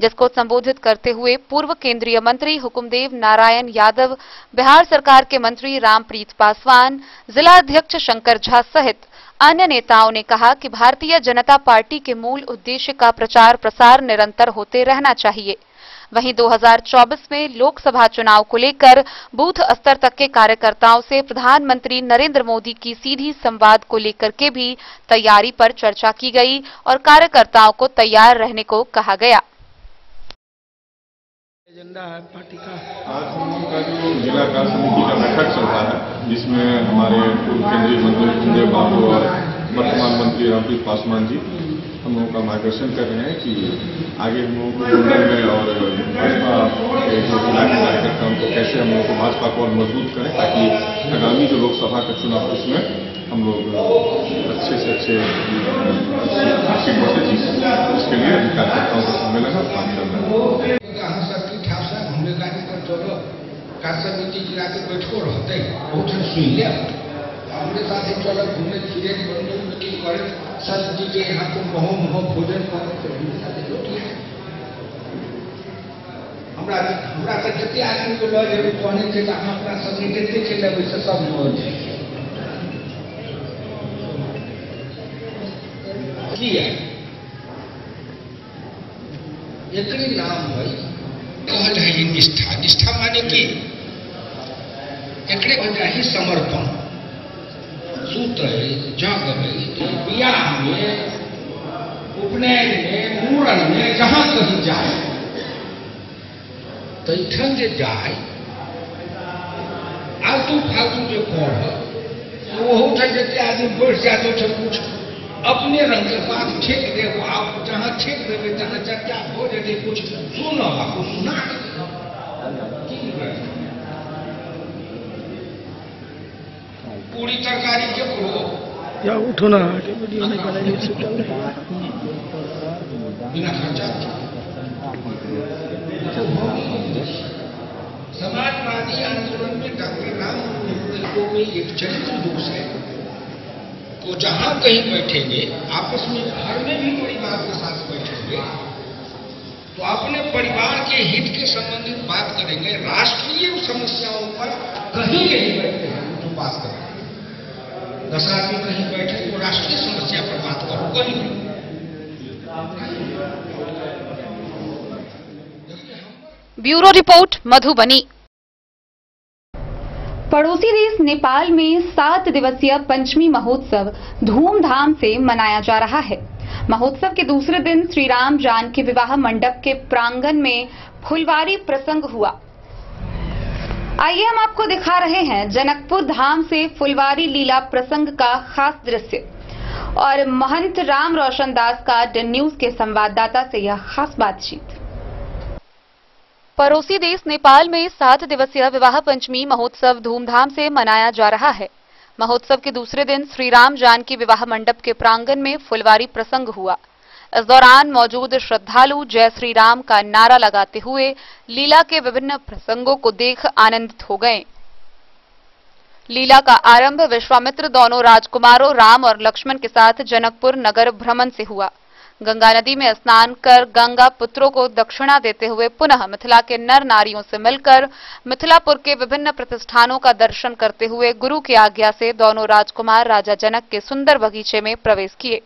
जिसको संबोधित करते हुए पूर्व केंद्रीय मंत्री हुकुमदेव नारायण यादव, बिहार सरकार के मंत्री रामप्रीत पासवान, जिला अध्यक्ष शंकर झा सहित अन्य नेताओं ने कहा कि भारतीय जनता पार्टी के मूल उद्देश्य का प्रचार प्रसार निरंतर होते रहना चाहिए। वहीं 2024 में लोकसभा चुनाव को लेकर बूथ स्तर तक के कार्यकर्ताओं से प्रधानमंत्री नरेंद्र मोदी की सीधी संवाद को लेकर के भी तैयारी पर चर्चा की गई और कार्यकर्ताओं को तैयार रहने को कहा गया। एजेंडा है पार्टी का। आज हम लोग का जो जिला कार्य समिति का बैठक चल रहा है, जिसमें हमारे पूर्व केंद्रीय मंत्री हुकुमदेव बाबू और वर्तमान मंत्री रामप्रीत पासवान जी हम लोगों का मार्गदर्शन कर रहे हैं कि आगे हम लोगों को मंडल में और भाजपा के जो जिला के कार्यकर्ताओं को कैसे हम लोग को भाजपा को और मजबूत करें, ताकि आगामी जो लोकसभा का चुनाव उसमें हम लोग अच्छे से अच्छे सीट पर जीत सकें। इसके लिए कार्यकर्ताओं का सम्मेलन और काम चल रहा है। कार्य समिति जिला के बैठको रहते बहुत सुन लिया हमारे साथ चलो घूमने फिरे करे सर जी के यहाँ को महो भोजन हमरा से जते आदमी को लऽ जेबै कहने थे हम अपना संगे जते के लेबै से सब मौज किया एकरे नाम है कहल है निष्ठा। निष्ठा माने कि एकरे वजह ही समर्पण सूत्र जग बियाह में उपनयन में मूड़न में जहां कहीं जाए तैठन जे जाए आलतू फालतू जो पढ़ वो जैसे आदमी बढ़ जाते थे कुछ अपने रंग के बात ठीक दे आप जहाँ ठीक देवे जहाँ चर्चा हो जाए कुछ सुनो आपको सुना पूरी तरकारी के करो या उठो ना वीडियो नहीं बनाइए बिना खर्चा। समाजवादी आंदोलन में डॉक्टर राम मनोहर में एक चरित्र दोष है। वो जहां कहीं बैठेंगे आपस में घर में भी परिवार के साथ बैठेंगे तो अपने परिवार के हित के संबंधित बात करेंगे। राष्ट्रीय समस्याओं पर कहीं नहीं बैठते हैं तो बात करेंगे। 10 आदमी कहीं बैठे तो राष्ट्रीय समस्या पर बात करो कहीं। Bureau report Madhubani. पड़ोसी देश नेपाल में 7 दिवसीय पंचमी महोत्सव धूमधाम से मनाया जा रहा है। महोत्सव के दूसरे दिन श्री राम जानकी विवाह मंडप के प्रांगण में फुलवारी प्रसंग हुआ। आइए हम आपको दिखा रहे हैं जनकपुर धाम से फुलवारी लीला प्रसंग का खास दृश्य और महंत राम रोशन दास का डन न्यूज के संवाददाता से यह खास बातचीत। पड़ोसी देश नेपाल में 7 दिवसीय विवाह पंचमी महोत्सव धूमधाम से मनाया जा रहा है। महोत्सव के दूसरे दिन श्री राम जानकी विवाह मंडप के प्रांगण में फुलवारी प्रसंग हुआ। इस दौरान मौजूद श्रद्धालु जय श्री राम का नारा लगाते हुए लीला के विभिन्न प्रसंगों को देख आनंदित हो गए। लीला का आरंभ विश्वामित्र दोनों राजकुमारों राम और लक्ष्मण के साथ जनकपुर नगर भ्रमण से हुआ। गंगा नदी में स्नान कर गंगा पुत्रों को दक्षिणा देते हुए पुनः मिथिला के नर नारियों से मिलकर मिथिलापुर के विभिन्न प्रतिष्ठानों का दर्शन करते हुए गुरु की आज्ञा से दोनों राजकुमार राजा जनक के सुंदर बगीचे में प्रवेश किए।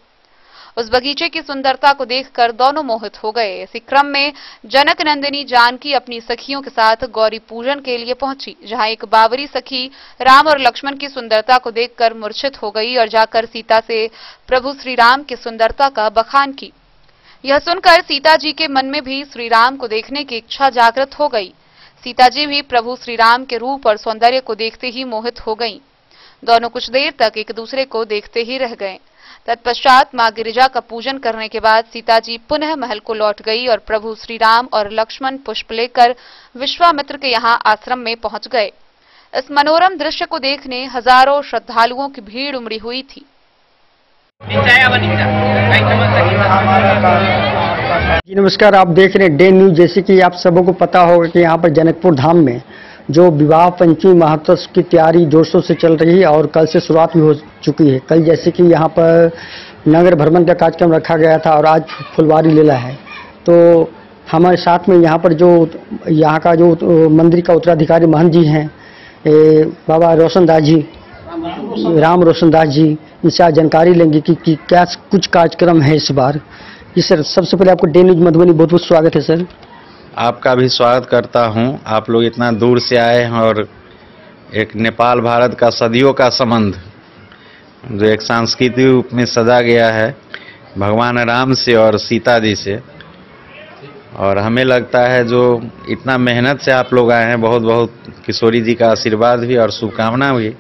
उस बगीचे की सुंदरता को देखकर दोनों मोहित हो गए। इसी क्रम में जनक नंदिनी जानकी अपनी सखियों के साथ गौरी पूजन के लिए पहुंची, जहां एक बावरी सखी राम और लक्ष्मण की सुंदरता को देखकर मूर्छित हो गई और जाकर सीता से प्रभु श्री राम की सुंदरता का बखान की। यह सुनकर सीता जी के मन में भी श्री राम को देखने की इच्छा जागृत हो गई। सीता जी भी प्रभु श्री राम के रूप और सौंदर्य को देखते ही मोहित हो गईं। दोनों कुछ देर तक एक दूसरे को देखते ही रह गए। तत्पश्चात मां गिरिजा का पूजन करने के बाद सीता जी पुनः महल को लौट गई और प्रभु श्री राम और लक्ष्मण पुष्प लेकर विश्वामित्र के यहाँ आश्रम में पहुंच गए। इस मनोरम दृश्य को देखने हजारों श्रद्धालुओं की भीड़ उमड़ी हुई थी। जी नमस्कार, आप देख रहे हैं डे न्यूज। जैसे कि आप सबों को पता होगा कि यहाँ पर जनकपुर धाम में जो विवाह पंचमी महोत्सव की तैयारी जोर शोर से चल रही है और कल से शुरुआत भी हो चुकी है। कल जैसे कि यहाँ पर नगर भ्रमण का कार्यक्रम रखा गया था और आज फुलवारी लीला है। तो हमारे साथ में यहाँ पर जो यहाँ का जो मंदिर का उत्तराधिकारी महंत जी हैं बाबा रोशनदास जी, राम रोशनदास जी, इनसे आज जानकारी लेंगे कि क्या कुछ कार्यक्रम है इस बार। जी सर, सबसे पहले आपको डे न्यूज मधुबनी बहुत बहुत स्वागत है सर। आपका भी स्वागत करता हूं। आप लोग इतना दूर से आए हैं और एक नेपाल भारत का सदियों का संबंध जो एक सांस्कृतिक रूप में सजा गया है भगवान राम से और सीता जी से, और हमें लगता है जो इतना मेहनत से आप लोग आए हैं, बहुत बहुत किशोरी जी का आशीर्वाद भी और शुभकामना भी।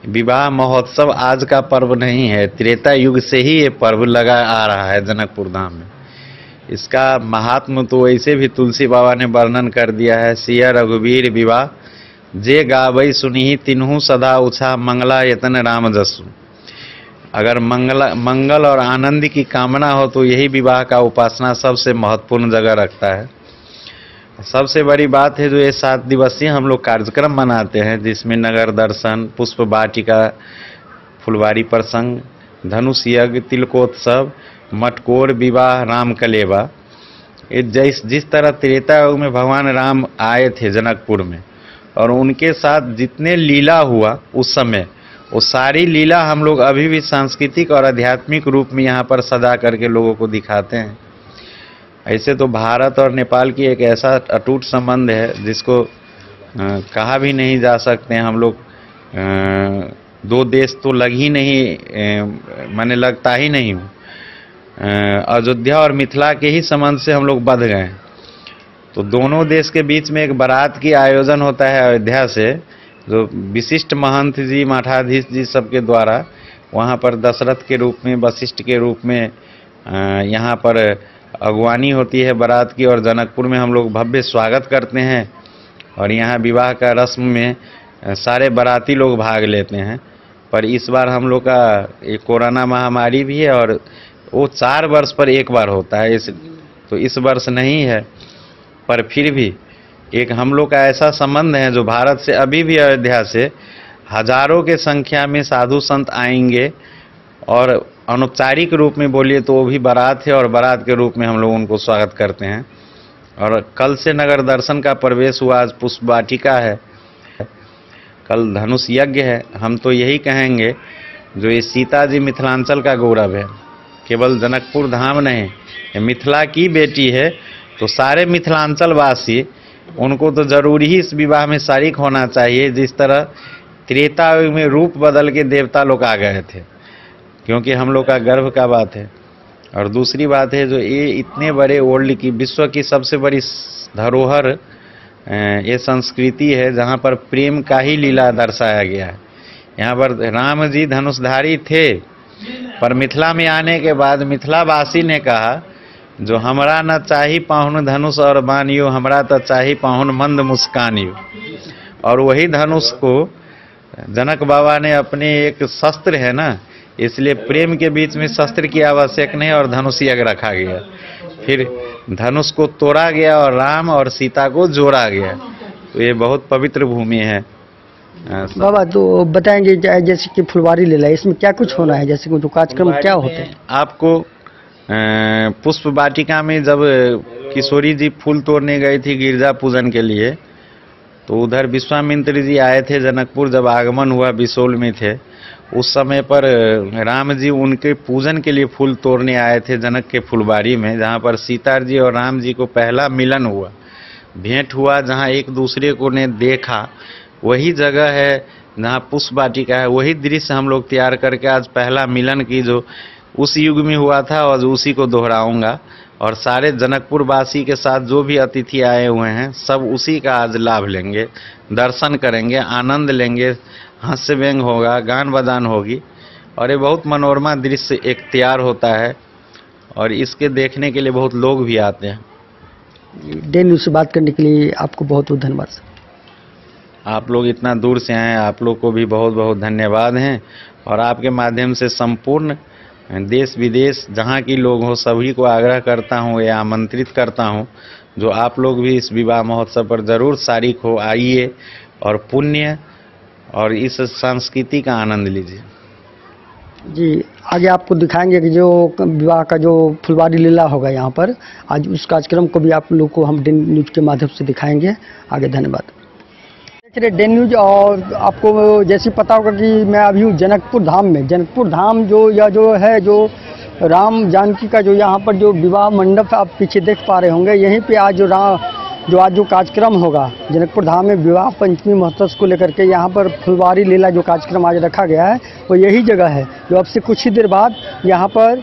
विवाह महोत्सव आज का पर्व नहीं है, त्रेता युग से ही ये पर्व लगा आ रहा है जनकपुर धाम में। इसका महात्म तो ऐसे भी तुलसी बाबा ने वर्णन कर दिया है। सिया रघुवीर विवाह जे गावई सुनिहि तिन्हु सदा उछा मंगला यतन राम जसु। अगर मंगल और आनंद की कामना हो तो यही विवाह का उपासना सबसे महत्वपूर्ण जगह रखता है। सबसे बड़ी बात है जो ये 7 दिवसीय हम लोग कार्यक्रम मनाते हैं, जिसमें नगर दर्शन, पुष्प वाटिका, फुलवारी प्रसंग, धनुष यज्ञ, तिलकोत्सव, मटकोर विवाह, राम कलेवा। जिस तरह त्रेता युग में भगवान राम आए थे जनकपुर में और उनके साथ जितने लीला हुआ उस समय, वो सारी लीला हम लोग अभी भी सांस्कृतिक और आध्यात्मिक रूप में यहाँ पर सजा करके लोगों को दिखाते हैं। ऐसे तो भारत और नेपाल की एक ऐसा अटूट संबंध है जिसको कहा भी नहीं जा सकते। हम लोग 2 देश तो लग ही नहीं, माने लगता ही नहीं हूँ। अयोध्या और मिथिला के ही संबंध से हम लोग बंध गए। तो दोनों देश के बीच में एक बारात की आयोजन होता है अयोध्या से, जो विशिष्ट महंत जी, मठाधीश जी सबके द्वारा वहाँ पर दशरथ के रूप में, वशिष्ठ के रूप में यहाँ पर अगवानी होती है बारात की, और जनकपुर में हम लोग भव्य स्वागत करते हैं। और यहाँ विवाह का रस्म में सारे बाराती लोग भाग लेते हैं। पर इस बार हम लोग का एक कोरोना महामारी भी है और वो 4 वर्ष पर एक बार होता है, तो इस वर्ष नहीं है। पर फिर भी एक हम लोग का ऐसा संबंध है जो भारत से अभी भी अयोध्या से हजारों के संख्या में साधु संत आएंगे, और अनौपचारिक रूप में बोलिए तो वो भी बारात है और बारात के रूप में हम लोग उनको स्वागत करते हैं। और कल से नगर दर्शन का प्रवेश हुआ, आज पुष्प वाटिका है, कल धनुष यज्ञ है। हम तो यही कहेंगे जो ये सीता जी मिथिलांचल का गौरव है, केवल जनकपुर धाम नहीं, ये मिथिला की बेटी है। तो सारे मिथिलांचल वासी उनको तो जरूरी ही इस विवाह में शरीक होना चाहिए। जिस तरह त्रेता युग में रूप बदल के देवता लोग आ गए थे, क्योंकि हम लोग का गर्व का बात है। और दूसरी बात है जो ये इतने बड़े वर्ल्ड की, विश्व की सबसे बड़ी धरोहर ये संस्कृति है जहाँ पर प्रेम का ही लीला दर्शाया गया है। यहाँ पर राम जी धनुषधारी थे, पर मिथिला में आने के बाद मिथिलावासी ने कहा जो हमरा न चाही पाहुन धनुष और बानियो, हमरा तो चाही पाहुन मंद मुस्कानियो। और वही धनुष को जनक बाबा ने अपने एक शस्त्र है ना, इसलिए प्रेम के बीच में शस्त्र की आवश्यक नहीं और धनुष यज्ञ रखा गया। फिर धनुष को तोड़ा गया और राम और सीता को जोड़ा गया। तो ये बहुत पवित्र भूमि है। बाबा तो बताएंगे जैसे कि फुलवारी लीला, इसमें क्या कुछ होना है, जैसे कि कार्यक्रम क्या होते हैं? आपको पुष्प वाटिका में जब किशोरी जी फूल तोड़ने गई थी गिरजा पूजन के लिए, तो उधर विश्वामित्र जी आए थे जनकपुर, जब आगमन हुआ बिसोल में थे, उस समय पर राम जी उनके पूजन के लिए फूल तोड़ने आए थे जनक के फुलबाड़ी में, जहाँ पर सीता जी और राम जी को पहला मिलन हुआ, भेंट हुआ, जहाँ एक दूसरे को ने देखा। वही जगह है जहाँ पुष्प वाटिका है, वही दृश्य हम लोग तैयार करके आज पहला मिलन की जो उस युग में हुआ था और उसी को दोहराऊंगा। और सारे जनकपुर वासी के साथ जो भी अतिथि आए हुए हैं सब उसी का आज लाभ लेंगे, दर्शन करेंगे, आनंद लेंगे, हास्य व्यंग होगा, गान बजान होगी और ये बहुत मनोरमा दृश्य एक तैयार होता है और इसके देखने के लिए बहुत लोग भी आते हैं। डे न्यूज़ से बात करने के लिए आपको बहुत बहुत धन्यवाद सर। आप लोग इतना दूर से आए, आप लोग को भी बहुत बहुत धन्यवाद हैं और आपके माध्यम से संपूर्ण देश विदेश जहाँ की लोग हो सभी को आग्रह करता हूँ या आमंत्रित करता हूँ जो आप लोग भी इस विवाह महोत्सव पर जरूर शारीक हो, आइए और पुण्य और इस संस्कृति का आनंद लीजिए। जी, आगे आपको दिखाएंगे कि जो विवाह का जो फुलवारी लीला होगा यहाँ पर, आज उस कार्यक्रम को भी आप लोग को हम डे न्यूज़ के माध्यम से दिखाएंगे आगे। धन्यवाद। देख रहे डे न्यूज़ और आपको जैसे पता होगा कि मैं अभी हूँ जनकपुर धाम में। जनकपुर धाम जो है जो राम जानकी का जो यहाँ पर जो विवाह मंडप आप पीछे देख पा रहे होंगे, यहीं पे आज जो कार्यक्रम होगा जनकपुर धाम में विवाह पंचमी महोत्सव को लेकर के यहाँ पर फुलवारी लीला जो कार्यक्रम आज रखा गया है वो यही जगह है जो अब से कुछ ही देर बाद यहाँ पर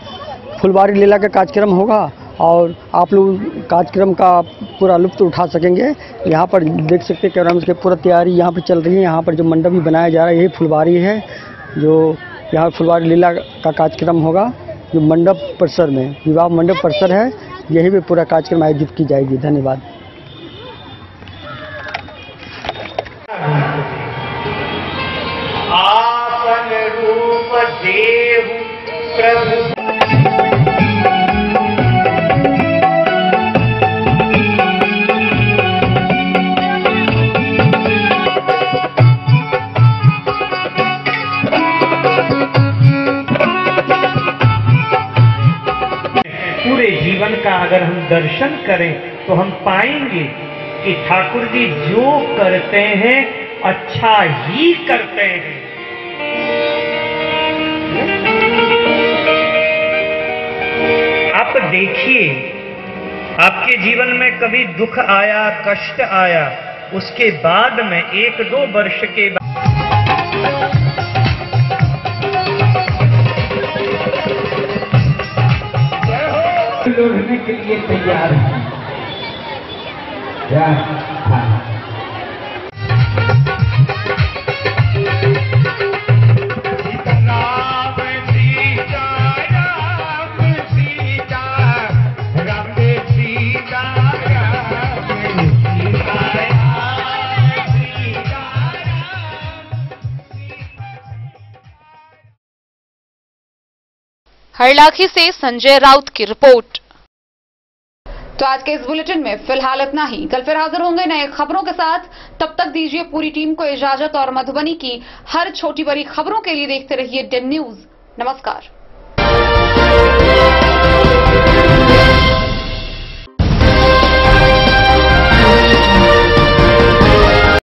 फुलवारी लीला का कार्यक्रम होगा और आप लोग कार्यक्रम का पूरा लुत्फ उठा सकेंगे। यहाँ पर देख सकते हैं कैमरा के पूरा तैयारी यहाँ पर चल रही है। यहाँ पर जो मंडप भी बनाया जा रहा है यही फुलवारी है जो यहाँ फुलवारी लीला का कार्यक्रम होगा जो मंडप परिसर में विवाह मंडप परिसर है, यही भी पूरा कार्यक्रम आयोजित की जाएगी। धन्यवाद। आपन रूप देव प्रभु पूरे जीवन का अगर हम दर्शन करें तो हम पाएंगे कि ठाकुर जी जो करते हैं अच्छा ही करते हैं। आप देखिए, आपके जीवन में कभी दुख आया, कष्ट आया, उसके बाद में 1-2 वर्ष के बाद लौटने के लिए तैयार हैं। हरलाखी से संजय राउत की रिपोर्ट। तो आज के इस बुलेटिन में फिलहाल इतना ही। कल फिर हाजिर होंगे नए खबरों के साथ। तब तक दीजिए पूरी टीम को इजाजत और मधुबनी की हर छोटी बड़ी खबरों के लिए देखते रहिए डे न्यूज़। नमस्कार।